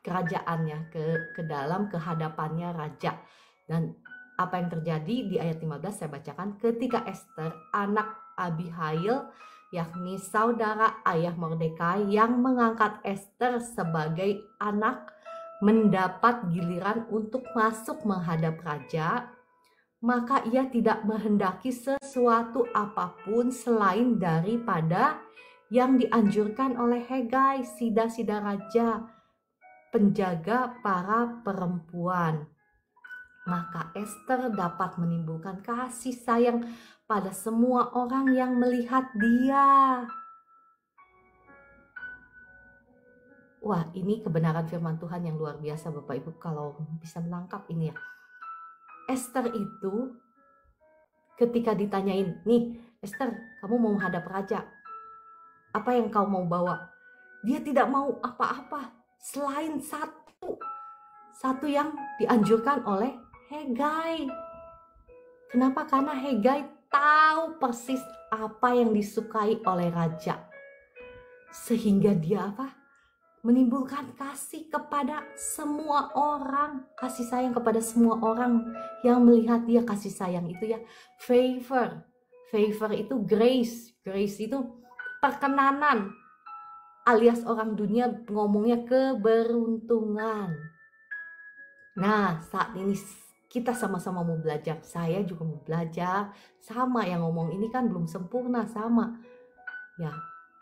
kerajaannya, ke dalam kehadapannya raja. Dan Apa yang terjadi di ayat 15 saya bacakan. Ketika Ester, anak Abihail, yakni saudara ayah Mordekai yang mengangkat Ester sebagai anak, mendapat giliran untuk masuk menghadap raja, maka ia tidak menghendaki sesuatu apapun selain daripada yang dianjurkan oleh Hegai, sida-sida raja, penjaga para perempuan. Maka Ester dapat menimbulkan kasih sayang pada semua orang yang melihat dia. Wah, ini kebenaran firman Tuhan yang luar biasa Bapak Ibu, kalau bisa menangkap ini ya. Ester itu ketika ditanyain, nih Ester, kamu mau menghadap raja, apa yang kau mau bawa? Dia tidak mau apa-apa selain satu yang dianjurkan oleh Hegai. Kenapa? Karena Hegai tahu persis apa yang disukai oleh raja, sehingga dia menimbulkan kasih kepada semua orang, kasih sayang kepada semua orang yang melihat dia. Kasih sayang itu ya favor itu grace itu perkenanan, alias orang dunia ngomongnya keberuntungan. Nah, saat ini kita sama-sama mau belajar, saya juga mau belajar, sama yang ngomong ini kan belum sempurna, sama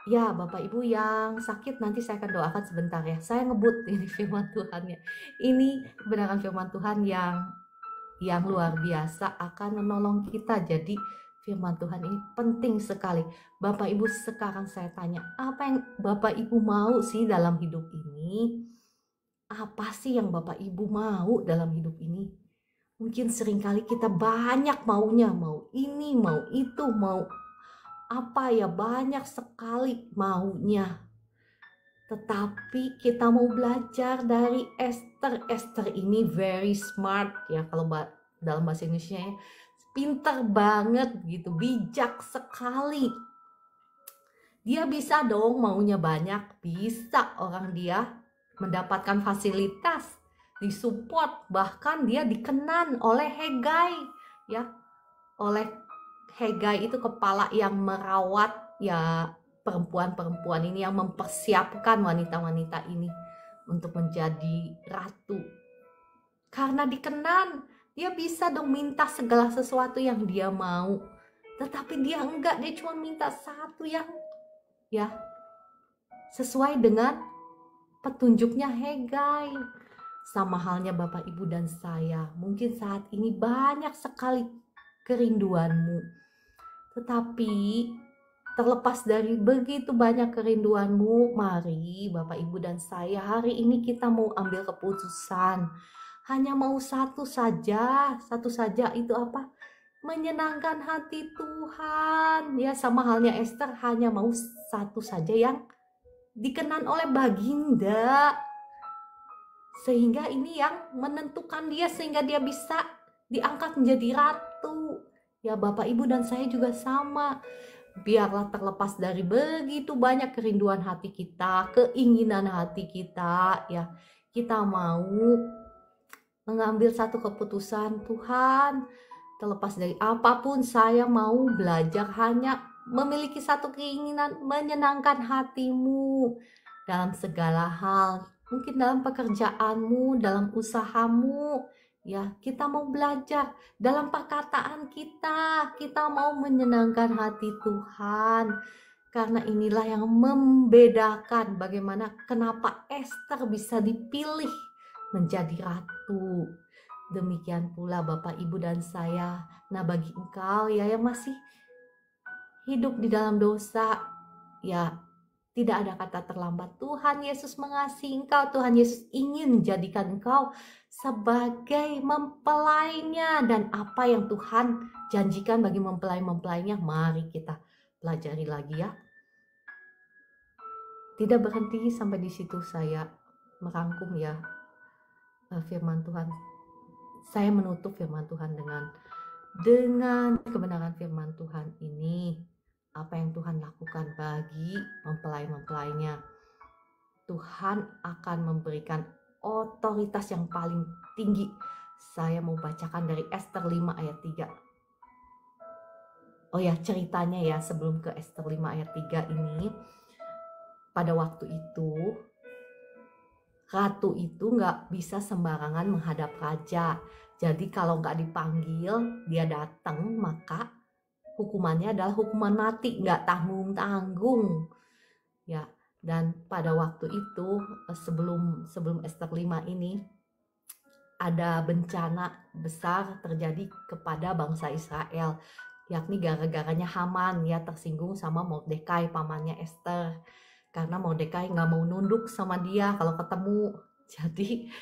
ya Bapak Ibu yang sakit nanti saya akan doakan sebentar ya. Saya ngebut ini firman Tuhan ya. Ini kebenaran firman Tuhan yang luar biasa akan menolong kita. Jadi firman Tuhan ini penting sekali. Bapak Ibu, sekarang saya tanya, apa yang Bapak Ibu mau sih dalam hidup ini? Apa sih yang Bapak Ibu mau dalam hidup ini? Mungkin seringkali kita banyak maunya, mau ini, mau itu, mau banyak sekali maunya. Tetapi kita mau belajar dari Ester. Ester ini very smart ya, kalau dalam bahasa Indonesia ya, pintar banget gitu, bijak sekali. Dia bisa dong maunya banyak, bisa orang dia mendapatkan fasilitas, disupport, bahkan dia dikenan oleh Hegai ya, oleh Hegai itu kepala yang merawat ya perempuan-perempuan ini, yang mempersiapkan wanita-wanita ini untuk menjadi ratu. Karena dikenan, dia bisa dong minta segala sesuatu yang dia mau. Tetapi dia enggak, dia cuma minta satu yang ya sesuai dengan petunjuknya Hegai. Sama halnya Bapak Ibu dan saya, mungkin saat ini banyak sekali kerinduanmu. Tetapi terlepas dari begitu banyak kerinduanmu, mari Bapak Ibu dan saya hari ini kita mau ambil keputusan. Hanya mau satu saja itu apa? Menyenangkan hati Tuhan. Ya, sama halnya Ester hanya mau satu saja yang dikenan oleh Baginda. Sehingga ini yang menentukan dia, sehingga dia bisa diangkat menjadi ratu. Ya Bapak Ibu dan saya juga sama. Biarlah terlepas dari begitu banyak kerinduan hati kita, keinginan hati kita ya, kita mau mengambil satu keputusan, Tuhan, terlepas dari apapun saya mau belajar hanya memiliki satu keinginan, menyenangkan hatimu dalam segala hal. Mungkin dalam pekerjaanmu, dalam usahamu, ya kita mau belajar dalam perkataan kita mau menyenangkan hati Tuhan. Karena inilah yang membedakan bagaimana kenapa Ester bisa dipilih menjadi ratu. Demikian pula Bapak Ibu dan saya. Nah, bagi engkau ya yang masih hidup di dalam dosa, ya tidak ada kata terlambat. Tuhan Yesus mengasihi engkau. Tuhan Yesus ingin menjadikan engkau sebagai mempelainya. Dan apa yang Tuhan janjikan bagi mempelai-mempelainya, mari kita pelajari lagi ya. Tidak berhenti sampai di situ saya merangkum ya firman Tuhan. Saya menutup firman Tuhan dengan kebenaran firman Tuhan ini. Apa yang Tuhan lakukan bagi mempelai-mempelainya, Tuhan akan memberikan otoritas yang paling tinggi Saya mau bacakan dari Ester 5 ayat 3. Oh ya, ceritanya ya, sebelum ke Ester 5 ayat 3 ini, pada waktu itu ratu itu nggak bisa sembarangan menghadap raja. Jadi kalau nggak dipanggil, dia datang, maka hukumannya adalah hukuman mati, nggak tanggung-tanggung. Ya, dan pada waktu itu sebelum Ester 5 ini ada bencana besar terjadi kepada bangsa Israel, yakni gara-garanya Haman ya tersinggung sama Mordekai pamannya Ester, karena Mordekai nggak mau nunduk sama dia kalau ketemu. Jadi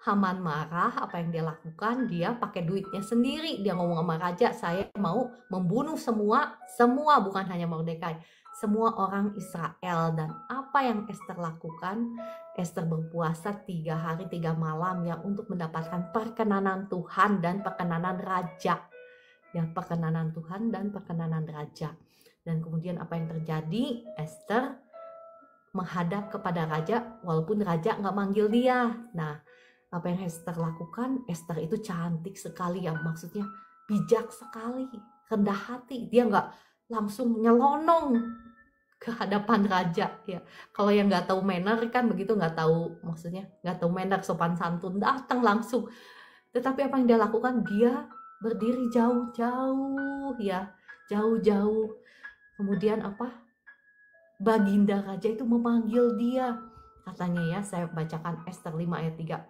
Haman marah, apa yang dia lakukan? Dia pakai duitnya sendiri, dia ngomong sama raja, saya mau membunuh semua bukan hanya Mordekai, semua orang Israel. Dan apa yang Ester lakukan? Ester berpuasa 3 hari 3 malam ya untuk mendapatkan perkenanan Tuhan dan perkenanan raja. Ya, perkenanan Tuhan dan perkenanan raja. Dan kemudian apa yang terjadi? Ester menghadap kepada raja walaupun raja nggak manggil dia. Nah, apa yang Ester lakukan? Ester itu cantik sekali ya, maksudnya bijak sekali, rendah hati. Dia nggak langsung nyelonong ke hadapan raja ya. Kalau yang nggak tahu manner kan begitu, nggak tahu, maksudnya nggak tahu manner sopan santun, datang langsung. Tetapi apa yang dia lakukan? Dia berdiri jauh-jauh ya, jauh-jauh. Kemudian apa? Baginda raja itu memanggil dia. Katanya ya, saya bacakan Ester 5 ayat 3.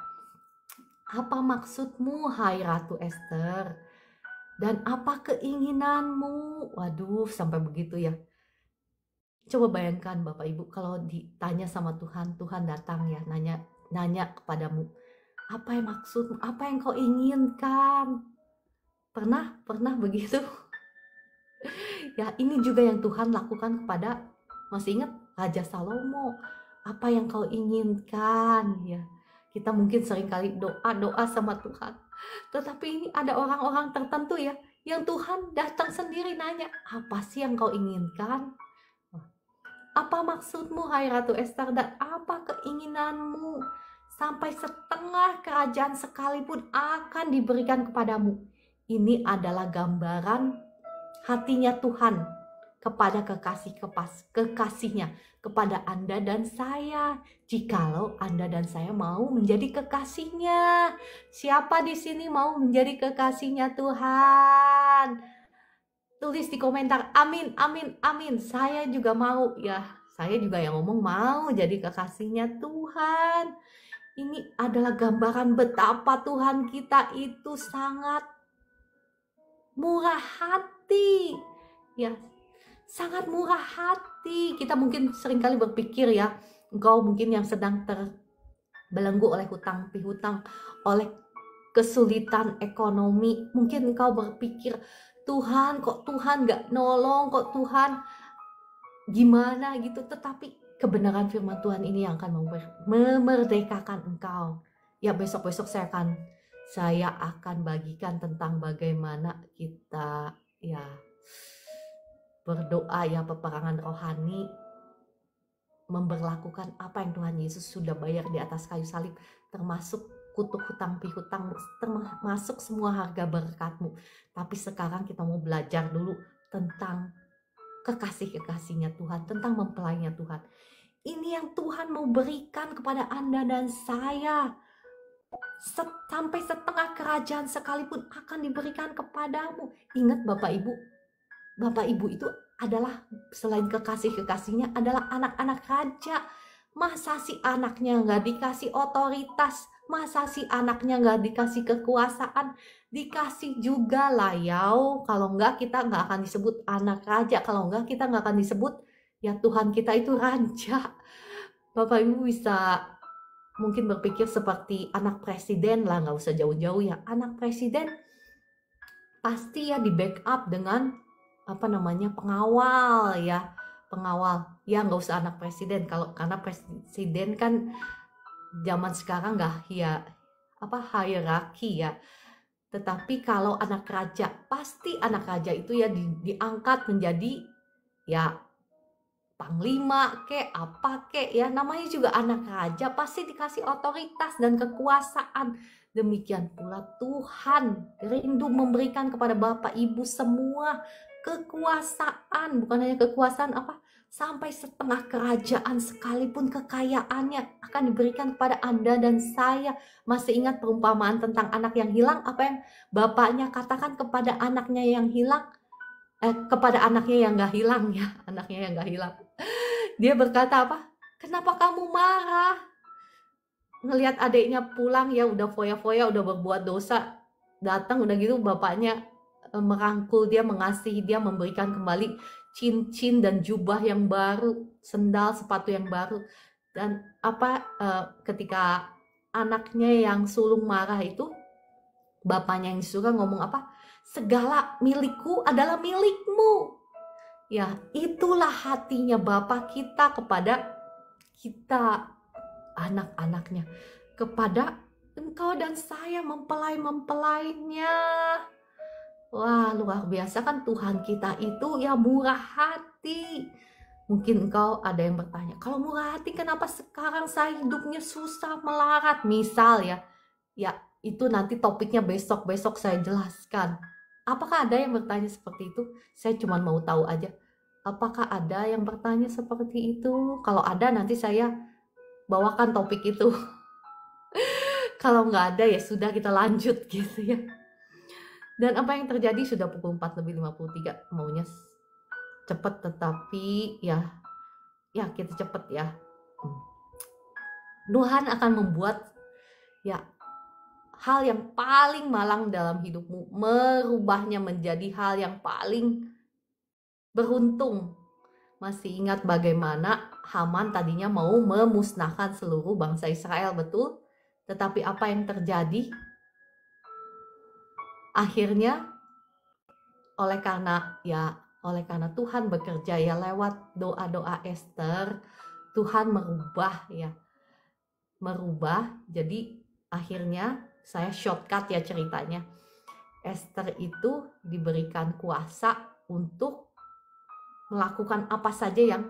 Apa maksudmu, hai Ratu Ester? Dan apa keinginanmu? Waduh, sampai begitu ya. Coba bayangkan Bapak Ibu, kalau ditanya sama Tuhan, Tuhan datang ya, nanya kepadamu, apa yang maksudmu? Apa yang kau inginkan? Pernah begitu? Ya, ini juga yang Tuhan lakukan kepada, masih ingat Raja Salomo, apa yang kau inginkan ya. Kita mungkin seringkali doa sama Tuhan, tetapi ini ada orang-orang tertentu ya yang Tuhan datang sendiri nanya, apa sih yang kau inginkan? Apa maksudmu, hai Ratu Ester, dan apa keinginanmu? Sampai setengah kerajaan sekalipun akan diberikan kepadamu. Ini adalah gambaran hatinya Tuhan kepada kekasihnya, kepada Anda dan saya. Jikalau Anda dan saya mau menjadi kekasihnya. Siapa di sini mau menjadi kekasihnya Tuhan? Tulis di komentar, amin, amin, amin. Saya juga mau ya. Saya juga yang ngomong mau jadi kekasihnya Tuhan. Ini adalah gambaran betapa Tuhan kita itu sangat murah hati. Ya, sangat murah hati. Kita mungkin seringkali berpikir ya, engkau mungkin yang sedang terbelenggu oleh hutang pihutang, oleh kesulitan ekonomi. Mungkin engkau berpikir, Tuhan, kok Tuhan gak nolong, kok Tuhan gimana gitu. Tetapi kebenaran firman Tuhan ini yang akan memerdekakan engkau. Ya, besok-besok saya akan bagikan tentang bagaimana kita ya berdoa ya, peperangan rohani, memberlakukan apa yang Tuhan Yesus sudah bayar di atas kayu salib, termasuk kutuk hutang pihutang, termasuk semua harga berkatmu. Tapi sekarang kita mau belajar dulu tentang kekasihnya Tuhan, tentang mempelainya Tuhan. Ini yang Tuhan mau berikan kepada Anda dan saya. Sampai setengah kerajaan sekalipun akan diberikan kepadamu. Ingat Bapak Ibu itu adalah, selain kekasihnya adalah anak-anak raja. Masa si anaknya nggak dikasih otoritas? Masa si anaknya nggak dikasih kekuasaan? Dikasih juga lah yau. Kalau nggak kita nggak akan disebut anak raja. Kalau nggak kita nggak akan disebut ya Tuhan kita itu raja. Bapak Ibu bisa mungkin berpikir seperti anak presiden lah, nggak usah jauh-jauh ya. Anak presiden pasti ya di backup dengan pengawal ya, nggak usah anak presiden, karena presiden kan zaman sekarang nggak ya hierarki ya. Tetapi kalau anak raja, pasti anak raja itu ya diangkat menjadi ya panglima kek, apa kek ya, namanya juga anak raja, pasti dikasih otoritas dan kekuasaan. Demikian pula Tuhan rindu memberikan kepada Bapak Ibu semua kekuasaan, bukan hanya kekuasaan apa, sampai setengah kerajaan sekalipun kekayaannya akan diberikan kepada Anda dan saya. Masih ingat perumpamaan tentang anak yang hilang? Apa yang bapaknya katakan kepada anaknya yang hilang? Kepada anaknya yang gak hilang ya, anaknya yang gak hilang. Dia berkata apa? Kenapa kamu marah? Ngelihat adiknya pulang ya udah foya-foya, udah berbuat dosa. Datang udah gitu bapaknya merangkul dia, mengasihi dia, memberikan kembali cincin dan jubah yang baru, sendal, sepatu yang baru. Dan ketika anaknya yang sulung marah itu, bapaknya yang suka ngomong apa? Segala milikku adalah milikmu. Ya, itulah hatinya Bapa kita kepada kita, anak-anaknya, kepada engkau dan saya, mempelai-mempelainya. Wah, luar biasa kan Tuhan kita itu ya murah hati. Mungkin engkau ada yang bertanya, kalau murah hati kenapa sekarang saya hidupnya susah melarat? Misal ya itu nanti topiknya besok saya jelaskan. Apakah ada yang bertanya seperti itu? Saya cuma mau tahu aja. Apakah ada yang bertanya seperti itu? Kalau ada nanti saya bawakan topik itu. Kalau nggak ada ya sudah, kita lanjut gitu ya. Dan apa yang terjadi sudah pukul 4:53. Maunya cepet tetapi ya kita cepet ya. Tuhan akan membuat ya hal yang paling malang dalam hidupmu, merubahnya menjadi hal yang paling beruntung. Masih ingat bagaimana Haman tadinya mau memusnahkan seluruh bangsa Israel, betul? Tetapi apa yang terjadi? Akhirnya oleh karena Tuhan bekerja ya lewat doa-doa Esther, Tuhan merubah. Jadi akhirnya saya shortcut ya ceritanya. Esther itu diberikan kuasa untuk melakukan apa saja yang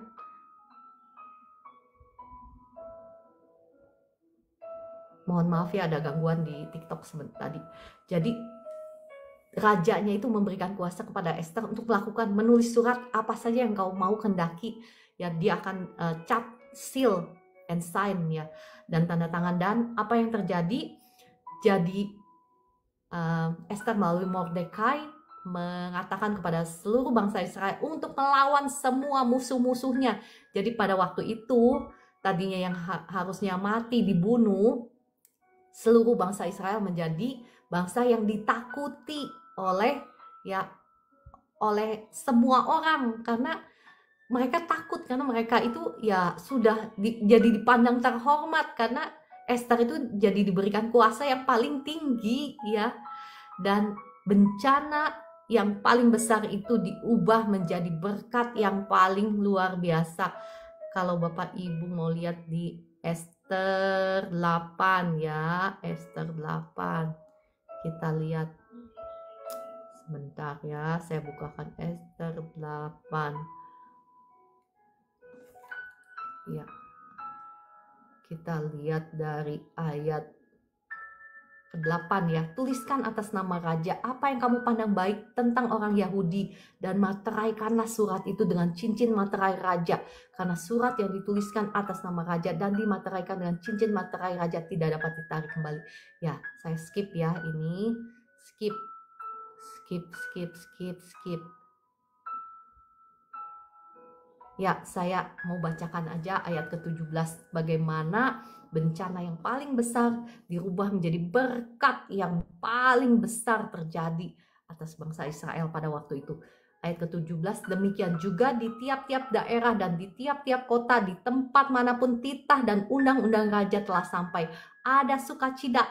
mohon maaf ya ada gangguan di TikTok sebentar tadi. Jadi rajanya itu memberikan kuasa kepada Esther untuk menulis surat apa saja yang kau mau kendaki. Ya dia akan cap, seal, and sign ya, dan tanda tangan. Dan apa yang terjadi? Jadi Esther melalui Mordekai mengatakan kepada seluruh bangsa Israel untuk melawan semua musuh-musuhnya. Jadi pada waktu itu tadinya yang harusnya mati dibunuh, seluruh bangsa Israel menjadi bangsa yang ditakuti oleh semua orang, karena mereka takut, karena mereka itu ya sudah jadi dipandang terhormat karena Esther itu jadi diberikan kuasa yang paling tinggi ya. Dan bencana yang paling besar itu diubah menjadi berkat yang paling luar biasa. Kalau Bapak Ibu mau lihat di Esther 8 ya, Esther 8. Kita lihat sebentar ya, saya bukakan Esther 8. Ya. Kita lihat dari ayat ke-8 ya. Tuliskan atas nama raja apa yang kamu pandang baik tentang orang Yahudi dan materaikanlah surat itu dengan cincin materai raja. Karena surat yang dituliskan atas nama raja dan dimateraikan dengan cincin materai raja tidak dapat ditarik kembali. Ya, saya skip ya ini. Skip. Ya, saya mau bacakan aja ayat ke-17. Bagaimana bencana yang paling besar dirubah menjadi berkat yang paling besar terjadi atas bangsa Israel pada waktu itu. Ayat ke-17, demikian juga di tiap-tiap daerah dan di tiap-tiap kota, di tempat manapun titah dan undang-undang raja telah sampai, ada sukacita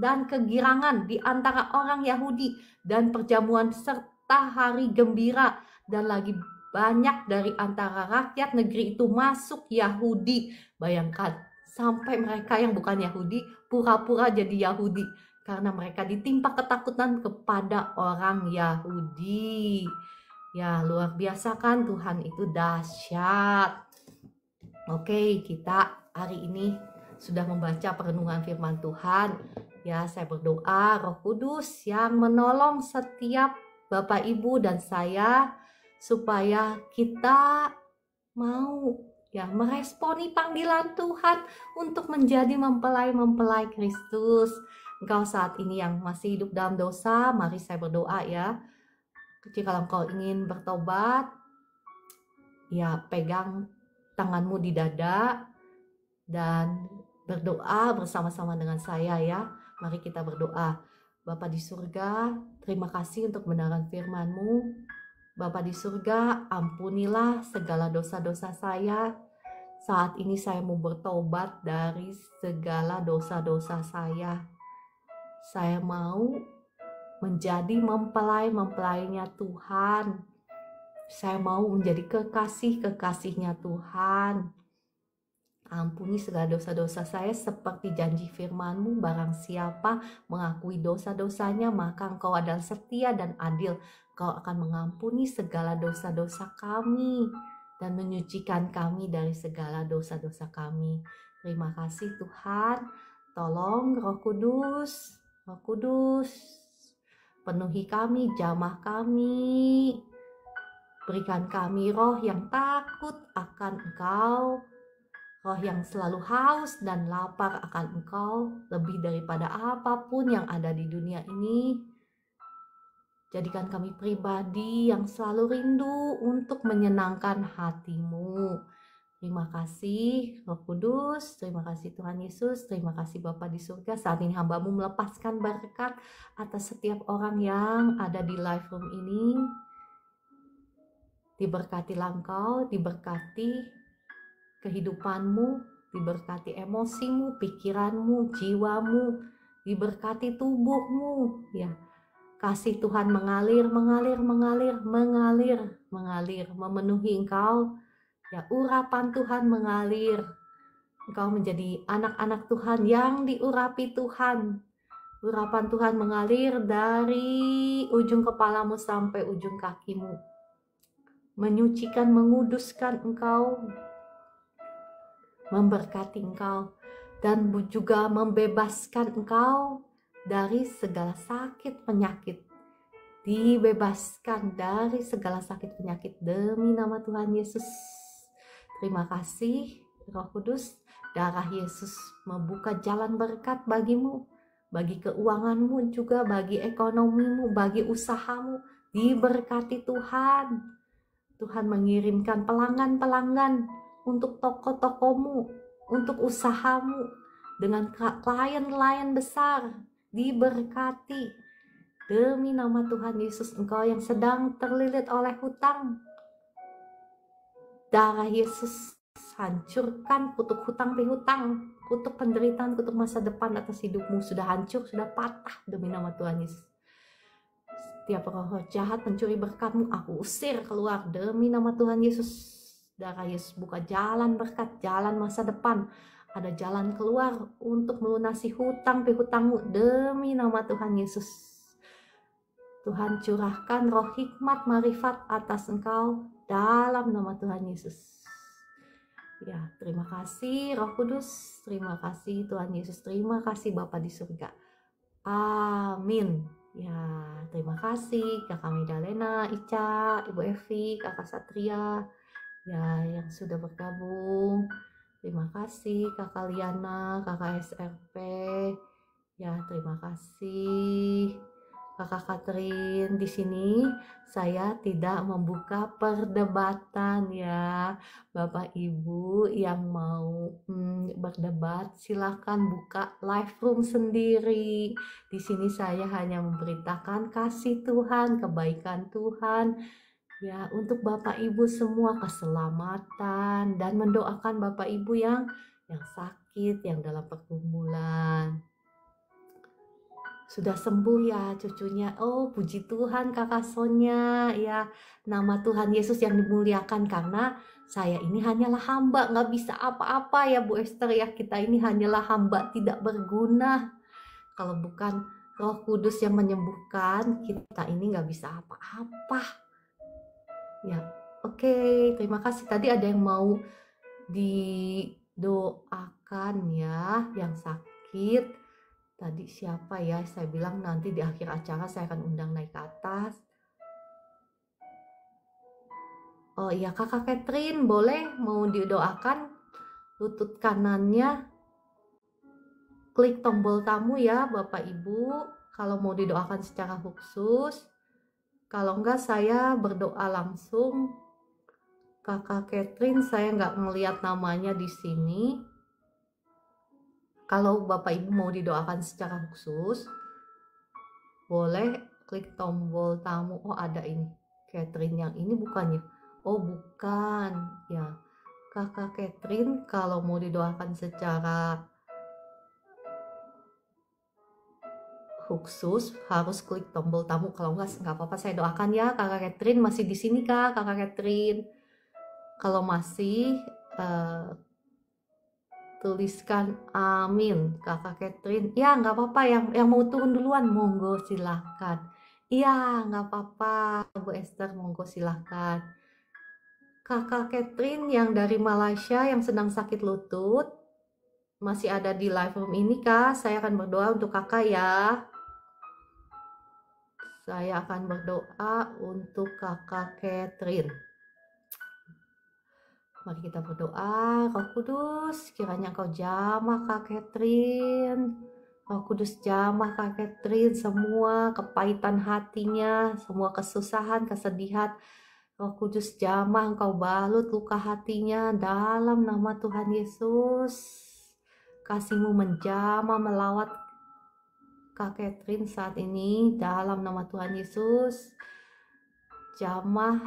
dan kegirangan di antara orang Yahudi dan perjamuan serta hari gembira, dan lagi banyak dari antara rakyat negeri itu masuk Yahudi. Bayangkan, sampai mereka yang bukan Yahudi pura-pura jadi Yahudi karena mereka ditimpa ketakutan kepada orang Yahudi. Ya, luar biasa kan, Tuhan itu dahsyat. Oke, kita hari ini sudah membaca perenungan firman Tuhan. Ya, saya berdoa Roh Kudus yang menolong setiap Bapak Ibu dan saya supaya kita mau ya meresponi panggilan Tuhan untuk menjadi mempelai-mempelai Kristus. Engkau saat ini yang masih hidup dalam dosa, mari saya berdoa ya. Jika engkau ingin bertobat, ya pegang tanganmu di dada dan berdoa bersama-sama dengan saya ya. Mari kita berdoa. Bapa di surga, terima kasih untuk kebenaran firman-Mu. Bapa di surga, ampunilah segala dosa-dosa saya. Saat ini saya mau bertobat dari segala dosa-dosa saya. Saya mau menjadi mempelai-mempelainya Tuhan. Saya mau menjadi kekasih-kekasihnya Tuhan. Ampuni segala dosa-dosa saya seperti janji firman-Mu. Barang siapa mengakui dosa-dosanya, maka Engkau adalah setia dan adil. Engkau akan mengampuni segala dosa-dosa kami dan menyucikan kami dari segala dosa-dosa kami. Terima kasih Tuhan. Tolong Roh Kudus, Roh Kudus, penuhi kami, jamah kami. Berikan kami roh yang takut akan Engkau, roh yang selalu haus dan lapar akan Engkau lebih daripada apapun yang ada di dunia ini. Jadikan kami pribadi yang selalu rindu untuk menyenangkan hati-Mu. Terima kasih Roh Kudus, terima kasih Tuhan Yesus, terima kasih Bapa di surga. Saat ini hamba-Mu melepaskan berkat atas setiap orang yang ada di live room ini. Diberkatilah Engkau, diberkati kehidupanmu, diberkati emosimu, pikiranmu, jiwamu, diberkati tubuhmu, ya. Kasih Tuhan mengalir, memenuhi engkau, ya. Urapan Tuhan mengalir, engkau menjadi anak-anak Tuhan yang diurapi Tuhan. Urapan Tuhan mengalir dari ujung kepalamu sampai ujung kakimu, menyucikan, menguduskan engkau, memberkati engkau, dan juga membebaskan engkau dari segala sakit penyakit. Dibebaskan dari segala sakit penyakit demi nama Tuhan Yesus. Terima kasih Roh Kudus. Darah Yesus membuka jalan berkat bagimu, bagi keuanganmu juga, bagi ekonomimu, bagi usahamu. Diberkati Tuhan. Tuhan mengirimkan pelanggan-pelanggan untuk toko-tokomu, untuk usahamu, dengan klien-klien besar. Diberkati demi nama Tuhan Yesus. Engkau yang sedang terlilit oleh hutang, darah Yesus hancurkan kutuk hutang pihutang, kutuk penderitaan, kutuk masa depan atas hidupmu sudah hancur, sudah patah demi nama Tuhan Yesus. Setiap roh jahat mencuri berkatmu, aku usir keluar demi nama Tuhan Yesus. Darah Yesus buka jalan berkat, jalan masa depan. Ada jalan keluar untuk melunasi hutang pihutangmu demi nama Tuhan Yesus. Tuhan curahkan roh hikmat marifat atas engkau dalam nama Tuhan Yesus. Ya, terima kasih Roh Kudus, terima kasih Tuhan Yesus, terima kasih Bapa di surga. Amin. Ya, terima kasih Kakak Midalena, Ica, Ibu Evi, Kakak Satria, ya yang sudah bergabung. Terima kasih Kakak Liana, Kakak SRP. Ya, terima kasih Kakak Catherine. Di sini saya tidak membuka perdebatan ya. Bapak Ibu yang mau berdebat silakan buka live room sendiri. Di sini saya hanya memberitakan kasih Tuhan, kebaikan Tuhan ya untuk Bapak Ibu semua, keselamatan, dan mendoakan Bapak Ibu yang sakit, yang dalam pergumulan. Sudah sembuh ya cucunya. Oh, puji Tuhan Kakak Sonya ya. Nama Tuhan Yesus yang dimuliakan, karena saya ini hanyalah hamba, nggak bisa apa-apa ya Bu Esther ya. Kita ini hanyalah hamba tidak berguna. Kalau bukan Roh Kudus yang menyembuhkan, kita ini nggak bisa apa-apa. Ya, oke, terima kasih. Tadi ada yang mau didoakan ya, yang sakit. Tadi siapa ya? Saya bilang nanti di akhir acara saya akan undang naik ke atas. Oh iya, Kakak Catherine, boleh mau didoakan lutut kanannya? Klik tombol tamu ya, Bapak Ibu, kalau mau didoakan secara khusus. Kalau enggak, saya berdoa langsung. Kakak Catherine, saya nggak ngelihat namanya di sini. Kalau Bapak Ibu mau didoakan secara khusus, boleh klik tombol tamu. Oh, ada ini. Catherine yang ini bukannya? Oh, bukan. Ya, Kakak Catherine kalau mau didoakan secara khusus harus klik tombol tamu. Kalau nggak apa-apa, saya doakan ya. Kakak Catherine masih di sini kak, Kakak Catherine? Kalau masih, tuliskan amin, Kakak Catherine. Ya, nggak apa-apa, yang mau turun duluan, monggo silahkan. Iya, nggak apa-apa, Bu Esther, monggo silahkan. Kakak Catherine yang dari Malaysia yang sedang sakit lutut, masih ada di live room ini kak. Saya akan berdoa untuk kakak ya. Saya akan berdoa untuk kakak Catherine. Mari kita berdoa. Roh Kudus, kiranya Engkau jamah Kak Catherine. Roh Kudus jamah Kak Catherine semua kepahitan hatinya, semua kesusahan, kesedihan. Roh Kudus jamah, Engkau balut luka hatinya dalam nama Tuhan Yesus. Kasih-Mu menjamah melawat Kak Catherine saat ini dalam nama Tuhan Yesus. Jamah,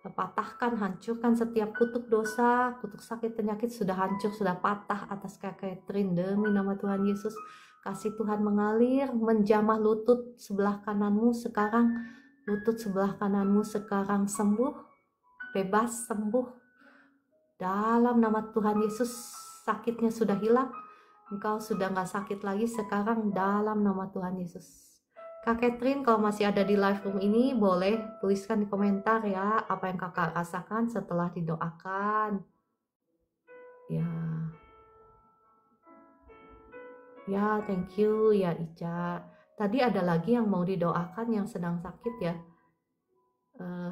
patahkan, hancurkan setiap kutuk dosa, kutuk sakit, penyakit sudah hancur, sudah patah atas Kak Catherine demi nama Tuhan Yesus. Kasih Tuhan mengalir, menjamah lutut sebelah kananmu sekarang, lutut sebelah kananmu sekarang sembuh, bebas sembuh. Dalam nama Tuhan Yesus, sakitnya sudah hilang, engkau sudah nggak sakit lagi sekarang dalam nama Tuhan Yesus. Kak Catherine, kalau masih ada di live room ini, boleh tuliskan di komentar ya, apa yang kakak rasakan setelah didoakan. Ya, ya, thank you ya Ica. Tadi ada lagi yang mau didoakan yang sedang sakit ya.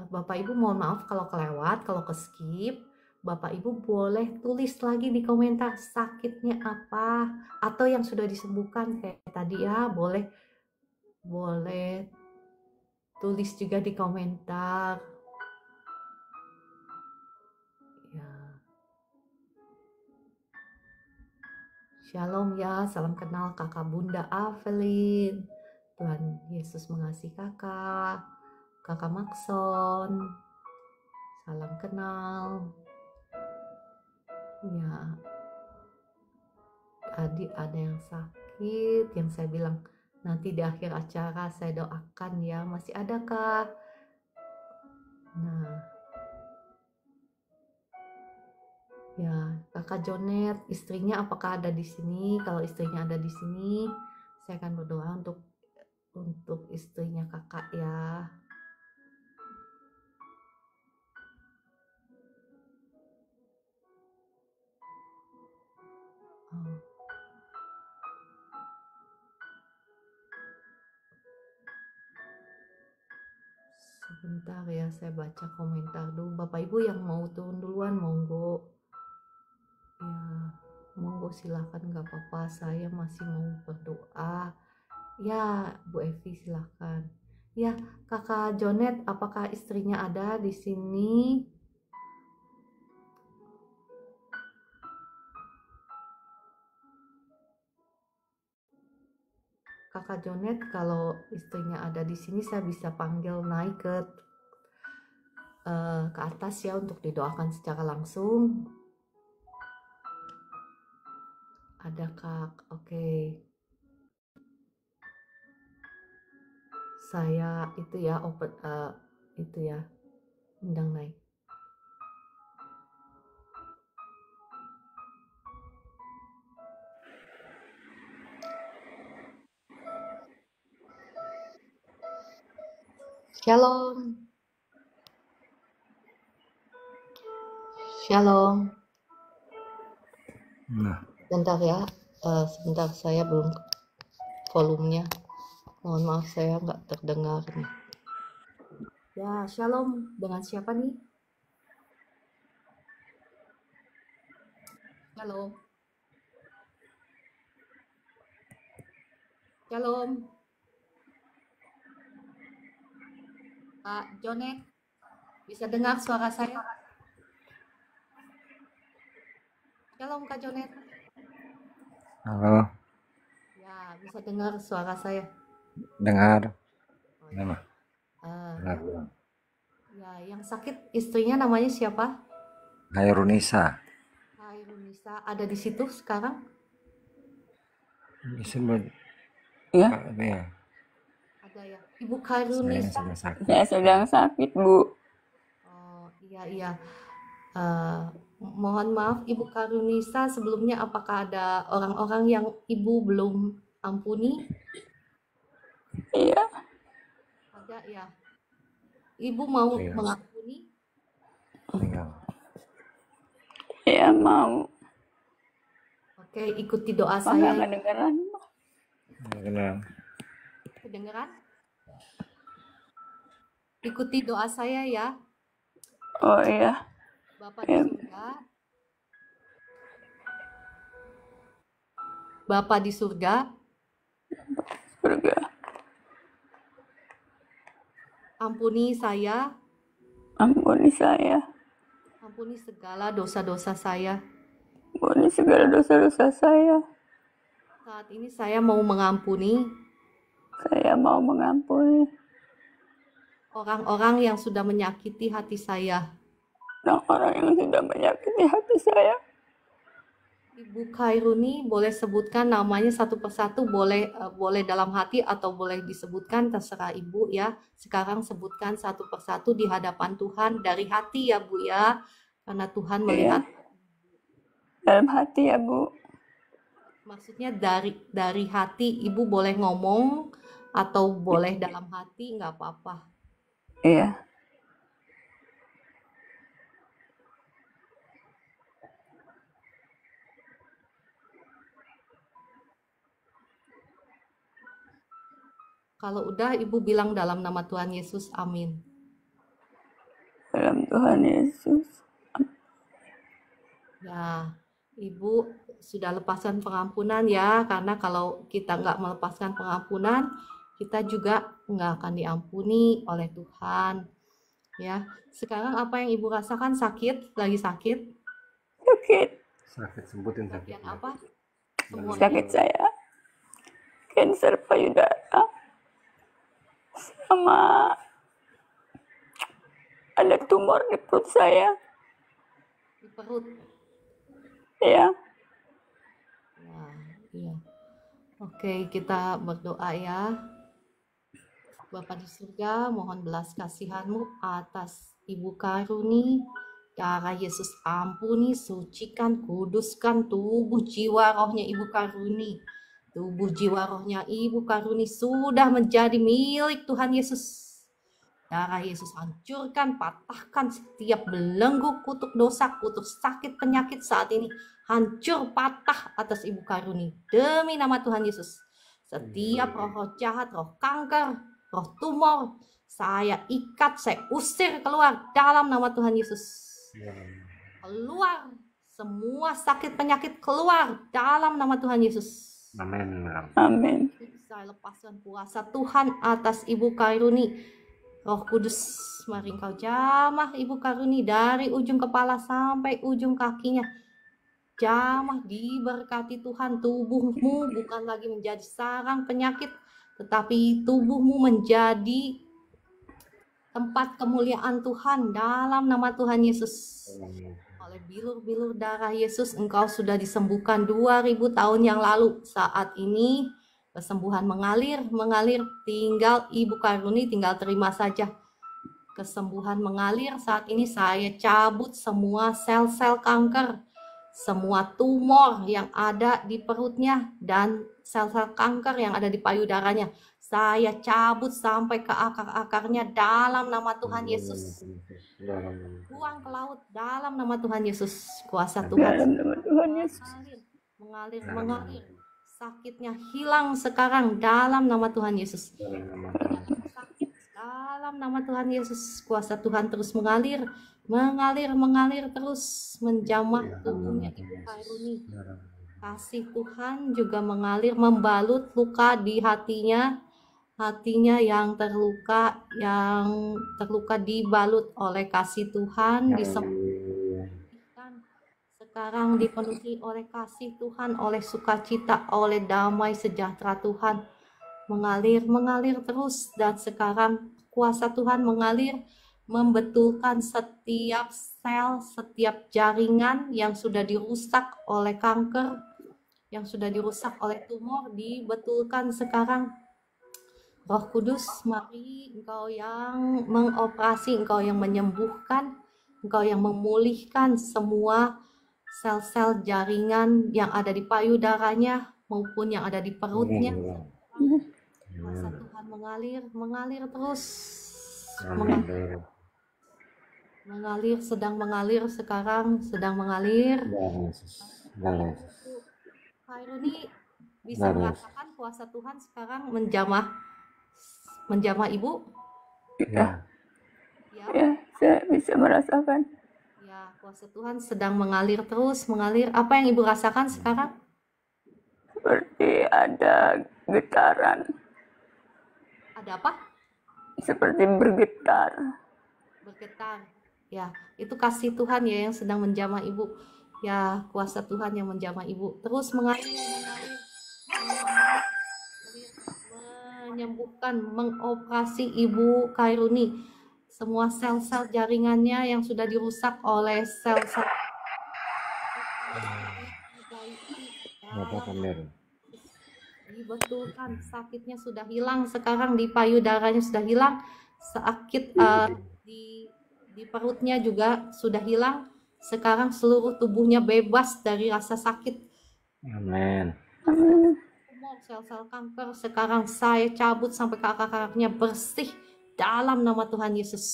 Bapak Ibu mohon maaf kalau kelewat, kalau ke skip. Bapak Ibu boleh tulis lagi di komentar sakitnya apa, atau yang sudah disembuhkan kayak tadi ya, boleh tulis juga di komentar. Ya. Shalom ya, salam kenal kakak Bunda Avelin. Tuhan Yesus mengasihi kakak. Kakak Maxon. Salam kenal. Ya, tadi ada yang sakit, yang saya bilang nanti di akhir acara saya doakan ya. Masih ada kak? Nah, ya, kakak Jonet, istrinya apakah ada di sini? Kalau istrinya ada di sini, saya akan berdoa untuk istrinya kakak ya. Oh. Sebentar ya, saya baca komentar dulu. Bapak Ibu yang mau turun duluan, monggo. Ya, monggo silakan, nggak apa-apa. Saya masih mau berdoa. Ya, Bu Evi silakan. Ya, Kakak Jonet, apakah istrinya ada di sini? Kakak Jonet, kalau istrinya ada di sini, saya bisa panggil naik ke atas ya untuk didoakan secara langsung. Ada Kak, oke. Saya itu ya itu ya undang naik. Shalom. Shalom. Nah, Bentar ya, sebentar saya belum volumenya. Mohon maaf saya nggak terdengar nih. Ya, shalom. Dengan siapa nih? Shalom. Shalom. Pak Jonet, bisa dengar suara saya? Shalom Kak Jonet. halo, Ya, bisa dengar suara saya. dengar. Oh ya. Nama, Eh, dengar belum? ya, yang sakit istrinya namanya siapa? Hairunisa. Hai Runisa, ada di situ sekarang? Bisa buat Ya, apa ya? Ada ya. Ibu Saya Kairunisa. sedang sakit. saya sedang sakit, Bu. Oh, iya iya. Eh, mohon maaf Ibu Karunisa, sebelumnya apakah ada orang-orang yang Ibu belum ampuni? Iya, Ada ya. Ibu mau Iya, mengampuni? tinggal. iya mau. Oke, ikuti doa Apa nggak saya. kedengeran? Kenal. Kedengeran? Ikuti doa saya ya. Oh iya, Bapa di ya, surga, Bapa di surga, surga. ampuni saya, Ampuni saya. ampuni segala dosa-dosa saya. Ampuni segala dosa-dosa saya. Saat ini saya mau mengampuni Saya mau mengampuni orang-orang yang sudah menyakiti hati saya. orang-orang yang sudah menyakiti hati saya. Ibu Khairuni boleh sebutkan namanya satu persatu, boleh dalam hati atau boleh disebutkan, terserah Ibu ya. Sekarang sebutkan satu persatu di hadapan Tuhan dari hati ya Bu ya, karena Tuhan melihat. Iya, dalam hati ya, Bu. Maksudnya dari hati Ibu boleh ngomong atau boleh dalam hati, nggak apa-apa. Iya, Kalau udah Ibu bilang dalam nama Tuhan Yesus, amin. dalam Tuhan Yesus. Ya, Ibu sudah lepaskan pengampunan ya, karena kalau kita nggak melepaskan pengampunan, kita juga nggak akan diampuni oleh Tuhan. Ya, sekarang apa yang Ibu rasakan? Sakit? Lagi sakit? Sakit, Sakit, sebutin Bagian sakitnya. apa? Semuanya. sakit saya. Kanker payudara. Sama ada tumor di perut saya. Di perut. Ya, Wah, iya. Oke, kita berdoa ya. Bapa di surga, mohon belas kasihan-Mu atas Ibu Karuni. Darah Yesus ampuni, sucikan, kuduskan tubuh jiwa rohnya Ibu Karuni. Tubuh jiwa rohnya Ibu Karuni sudah menjadi milik Tuhan Yesus. Darah Yesus hancurkan, patahkan setiap belenggu, kutuk dosa, kutuk sakit, penyakit saat ini. Hancur, patah atas Ibu Karuni. Demi nama Tuhan Yesus. Setiap roh jahat, roh kanker, roh tumor, saya ikat, saya usir keluar dalam nama Tuhan Yesus. Keluar, semua sakit penyakit keluar dalam nama Tuhan Yesus. Amin. amin. Saya lepaskan kuasa Tuhan atas Ibu Karuni. Roh Kudus, mari Engkau jamah Ibu Karuni dari ujung kepala sampai ujung kakinya. Jamah, diberkati Tuhan, tubuhmu bukan lagi menjadi sarang penyakit, tetapi tubuhmu menjadi tempat kemuliaan Tuhan dalam nama Tuhan Yesus. Oleh bilur-bilur darah Yesus, engkau sudah disembuhkan 2000 tahun yang lalu. Saat ini kesembuhan mengalir, tinggal Ibu Karuni tinggal terima saja. Kesembuhan mengalir saat ini, saya cabut semua sel-sel kanker, semua tumor yang ada di perutnya dan sel-sel kanker yang ada di payudaranya. saya cabut sampai ke akar-akarnya dalam nama Tuhan Yesus. Buang ke laut dalam nama Tuhan Yesus. Kuasa Tuhan Dalam nama Tuhan Yesus. mengalir. Sakitnya hilang sekarang dalam nama Tuhan Yesus. Sakit dalam nama Tuhan Yesus. Kuasa Tuhan terus mengalir terus menjamah tubuhnya Ibu Kairuni. Kasih Tuhan juga mengalir membalut luka di hatinya yang terluka dibalut oleh kasih Tuhan, disembuhkan sekarang, dipenuhi oleh kasih Tuhan, oleh sukacita, oleh damai sejahtera Tuhan, mengalir terus. Dan sekarang kuasa Tuhan mengalir membetulkan setiap sel, setiap jaringan yang sudah dirusak oleh kanker, yang sudah dirusak oleh tumor, dibetulkan sekarang. Roh Kudus, mari Engkau yang mengoperasi, Engkau yang menyembuhkan, Engkau yang memulihkan semua sel-sel jaringan yang ada di payudaranya maupun yang ada di perutnya. Kuasa Tuhan mengalir terus, sedang mengalir sekarang, sedang mengalir. Kairuni bisa merasakan kuasa Tuhan sekarang menjamah Ibu? Ya, saya bisa merasakan. Ya, kuasa Tuhan sedang mengalir terus, mengalir. Apa yang Ibu rasakan sekarang? Seperti ada getaran. Ada apa? Seperti bergetar. Ya, itu kasih Tuhan ya yang sedang menjamah Ibu. Ya, kuasa Tuhan yang menjamah Ibu. Terus mengalir, menyembuhkan, mengoperasi Ibu Kairuni. Semua sel-sel jaringannya yang sudah dirusak oleh sel-sel dibetulkan, sakitnya sudah hilang sekarang, di payudaranya sudah hilang, sakit di perutnya juga sudah hilang. Sekarang seluruh tubuhnya bebas dari rasa sakit. Amin. Tumor, sel-sel kanker sekarang saya cabut sampai ke akar-akarnya, bersih dalam nama Tuhan Yesus.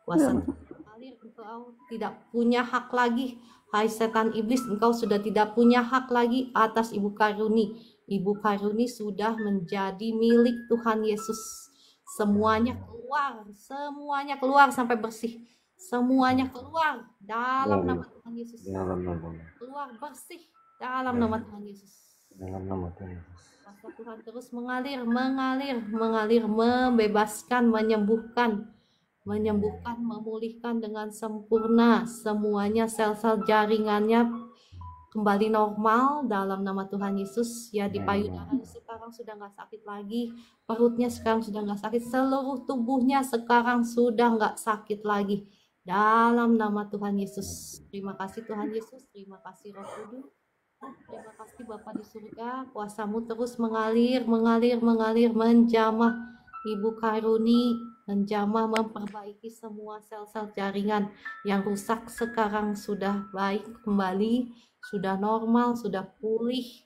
Kuasa mengalir, engkau tidak punya hak lagi. Hai setan iblis, engkau sudah tidak punya hak lagi atas Ibu Kairuni. Ibu Kairuni sudah menjadi milik Tuhan Yesus. Semuanya keluar sampai bersih. Semuanya keluar dalam nama Tuhan Yesus. Keluar bersih dalam nama Tuhan Yesus. Kuasa Tuhan terus mengalir, membebaskan, menyembuhkan, memulihkan dengan sempurna. Semuanya sel-sel jaringannya kembali normal dalam nama Tuhan Yesus. Ya, di payudaranya sekarang sudah nggak sakit lagi, perutnya sekarang sudah nggak sakit, seluruh tubuhnya sekarang sudah nggak sakit lagi dalam nama Tuhan Yesus. Terima kasih Tuhan Yesus, terima kasih Roh Kudus, terima kasih Bapa di surga. Kuasamu terus mengalir, menjamah Ibu Kairuni, menjamah, memperbaiki semua sel-sel jaringan yang rusak sekarang sudah baik kembali, sudah normal, sudah pulih.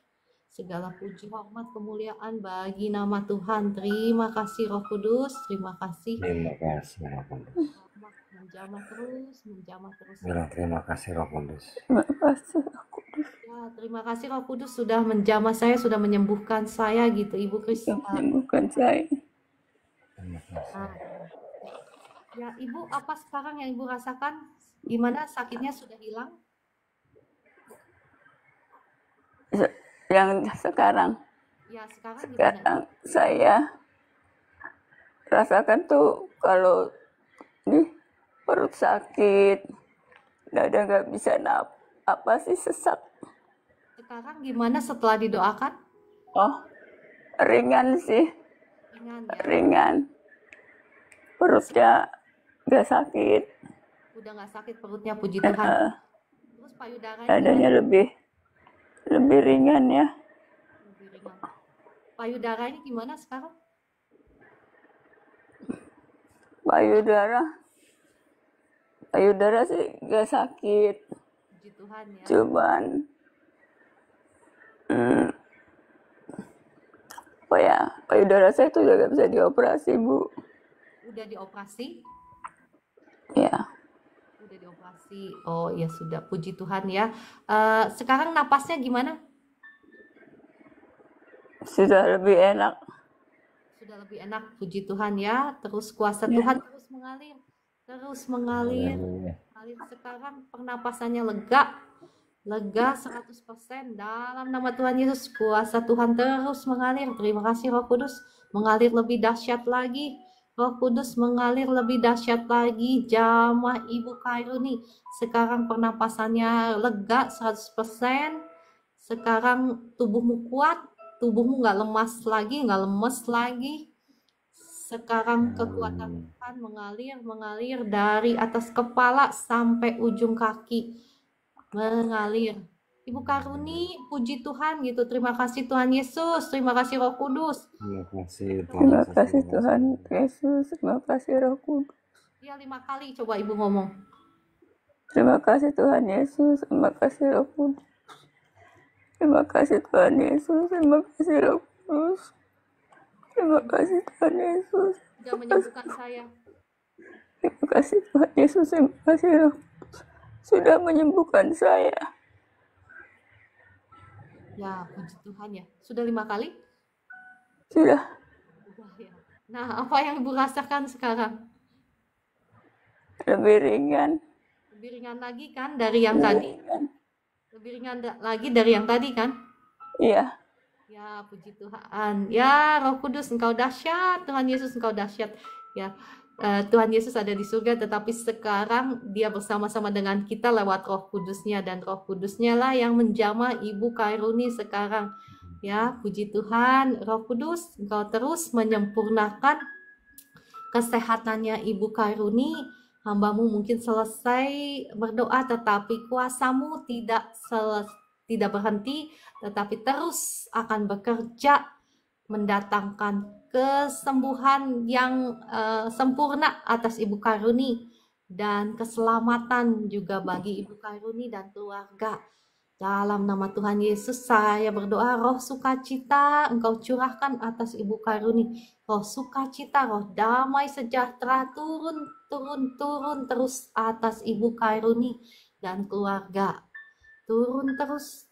Segala puji, hormat, kemuliaan bagi nama Tuhan. Terima kasih Roh Kudus, terima kasih. Menjamah terus. Terima kasih Roh Kudus. Ya, terima kasih Roh Kudus sudah menjamah saya, sudah menyembuhkan saya gitu, Ibu Kris. Menyembuhkan saya. Ya, Ibu, apa sekarang yang Ibu rasakan? Gimana, sakitnya sudah hilang? Yang sekarang? Ya, sekarang saya rasakan tuh kalau ini perut sakit, dada nggak bisa sesak. Sekarang gimana setelah didoakan? Oh, ringan sih. Ringan. Perutnya nggak sakit. Udah nggak sakit perutnya, puji Tuhan. Terus payudaranya? Dadanya lebih ringan ya. Lebih ringan. Payudaranya gimana sekarang? Payudara sih nggak sakit. Puji Tuhan ya. Cuman payudara saya itu udah gak bisa dioperasi, Bu. Udah dioperasi? Ya, Udah dioperasi. Oh ya sudah, puji Tuhan ya. Sekarang napasnya gimana? sudah lebih enak. Sudah lebih enak, puji Tuhan ya. Terus kuasa Ya, Tuhan terus mengalir. Terus mengalir. Haleluya. Mengalir. Sekarang pernapasannya lega. Lega 100% dalam nama Tuhan Yesus. Kuasa Tuhan terus mengalir. Terima kasih Roh Kudus. Mengalir lebih dahsyat lagi. Roh Kudus mengalir lebih dahsyat lagi. Jamah Ibu Kairuni. Sekarang pernapasannya lega 100%. Sekarang tubuhmu kuat. Tubuhmu nggak lemas lagi, nggak lemes lagi. Sekarang kekuatan Tuhan mengalir dari atas kepala sampai ujung kaki. Mengalir. Ibu Karuni, puji Tuhan gitu. Terima kasih Tuhan Yesus. Terima kasih Roh Kudus. Terima kasih Tuhan terima Yesus. kasih Terima Tuhan kasih. Yesus, terima kasih Roh Kudus. Ya 5 kali coba Ibu ngomong. Terima kasih Tuhan Yesus, terima kasih Roh Kudus. Terima kasih Tuhan Yesus, terima kasih Roh Kudus. Terima kasih Tuhan Yesus. Sudah menyembuhkan saya. Terima kasih Tuhan Yesus, terima kasih Roh Kudus. Sudah menyembuhkan saya. Ya puji Tuhan ya. Sudah 5 kali? Sudah Wah ya. Nah apa yang Ibu rasakan sekarang? lebih ringan. Lebih ringan lagi kan dari yang tadi? Lebih ringan lagi dari yang tadi kan? Iya, Ya, puji Tuhan. Ya, Roh Kudus, Engkau dahsyat. Tuhan Yesus, Engkau dahsyat. Ya, Tuhan Yesus ada di surga, tetapi sekarang Dia bersama-sama dengan kita lewat Roh Kudusnya, dan Roh Kudusnya lah yang menjamah Ibu Kairuni sekarang. Ya, puji Tuhan. Roh Kudus, Engkau terus menyempurnakan kesehatannya Ibu Kairuni. Hambamu mungkin selesai berdoa, tetapi kuasamu tidak berhenti, tetapi terus akan bekerja mendatangkan kesembuhan yang sempurna atas Ibu Karuni, dan keselamatan juga bagi Ibu Karuni dan keluarga. Dalam nama Tuhan Yesus saya berdoa, roh sukacita Engkau curahkan atas Ibu Karuni. Roh sukacita, roh damai sejahtera turun terus atas Ibu Karuni dan keluarga. Turun terus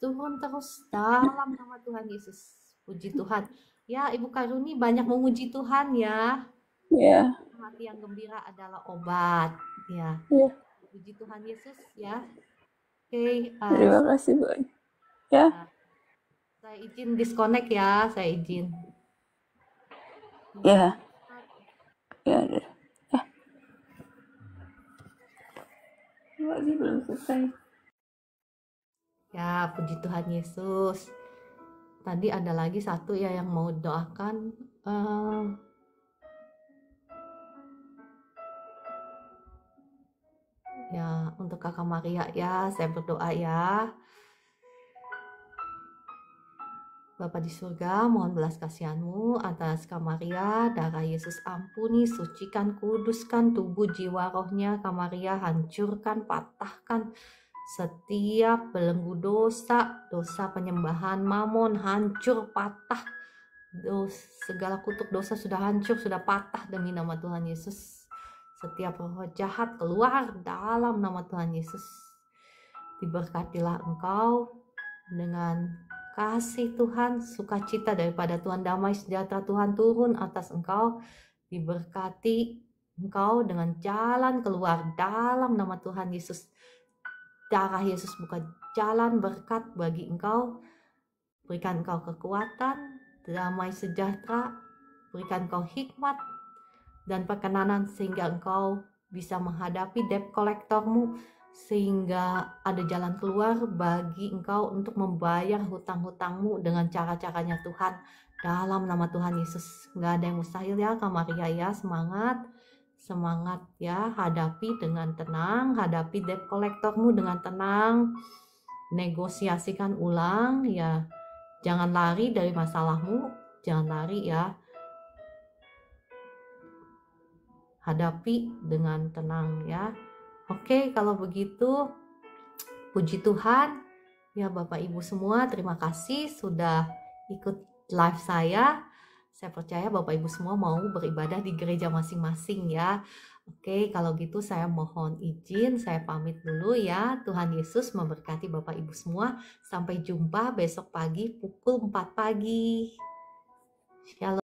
dalam nama Tuhan Yesus. Puji Tuhan. Ya, Ibu Karuni banyak memuji Tuhan ya. iya, Hati yang gembira adalah obat. Ya. iya. Puji Tuhan Yesus ya. Oke, Terima kasih banyak. Ya, saya izin disconnect ya, saya izin. ya, ya. Masih belum selesai. Ya, puji Tuhan Yesus. Tadi ada lagi satu ya yang mau doakan. Ya, untuk Kakak Maria ya, saya berdoa ya. Bapa di surga, mohon belas kasihan-Mu atas Kak Maria, darah Yesus ampuni, sucikan, kuduskan tubuh jiwa rohnya Kak Maria, hancurkan, patahkan setiap belenggu dosa penyembahan mamon, hancur, patah. Segala kutuk dosa sudah hancur, sudah patah demi nama Tuhan Yesus. Setiap roh jahat keluar dalam nama Tuhan Yesus. Diberkatilah engkau dengan kasih Tuhan, sukacita daripada Tuhan, damai sejahtera Tuhan turun atas engkau. Diberkati engkau dengan jalan keluar dalam nama Tuhan Yesus. Darah Yesus buka jalan berkat bagi engkau. Berikan engkau kekuatan, damai sejahtera, berikan engkau hikmat dan perkenanan sehingga engkau bisa menghadapi debt kolektormu, sehingga ada jalan keluar bagi engkau untuk membayar hutang-hutangmu dengan cara-caranya Tuhan. Dalam nama Tuhan Yesus, nggak ada yang mustahil ya Kak Maria ya. Semangat ya, hadapi dengan tenang, hadapi debt kolektormu dengan tenang, negosiasikan ulang ya. Jangan lari dari masalahmu, jangan lari ya. Hadapi dengan tenang ya. Oke, kalau begitu puji Tuhan. Ya Bapak Ibu semua, terima kasih sudah ikut live saya. Saya percaya Bapak Ibu semua mau beribadah di gereja masing-masing ya. Oke, kalau gitu saya mohon izin, saya pamit dulu ya. Tuhan Yesus memberkati Bapak Ibu semua. Sampai jumpa besok pagi pukul 4 pagi. Shalom.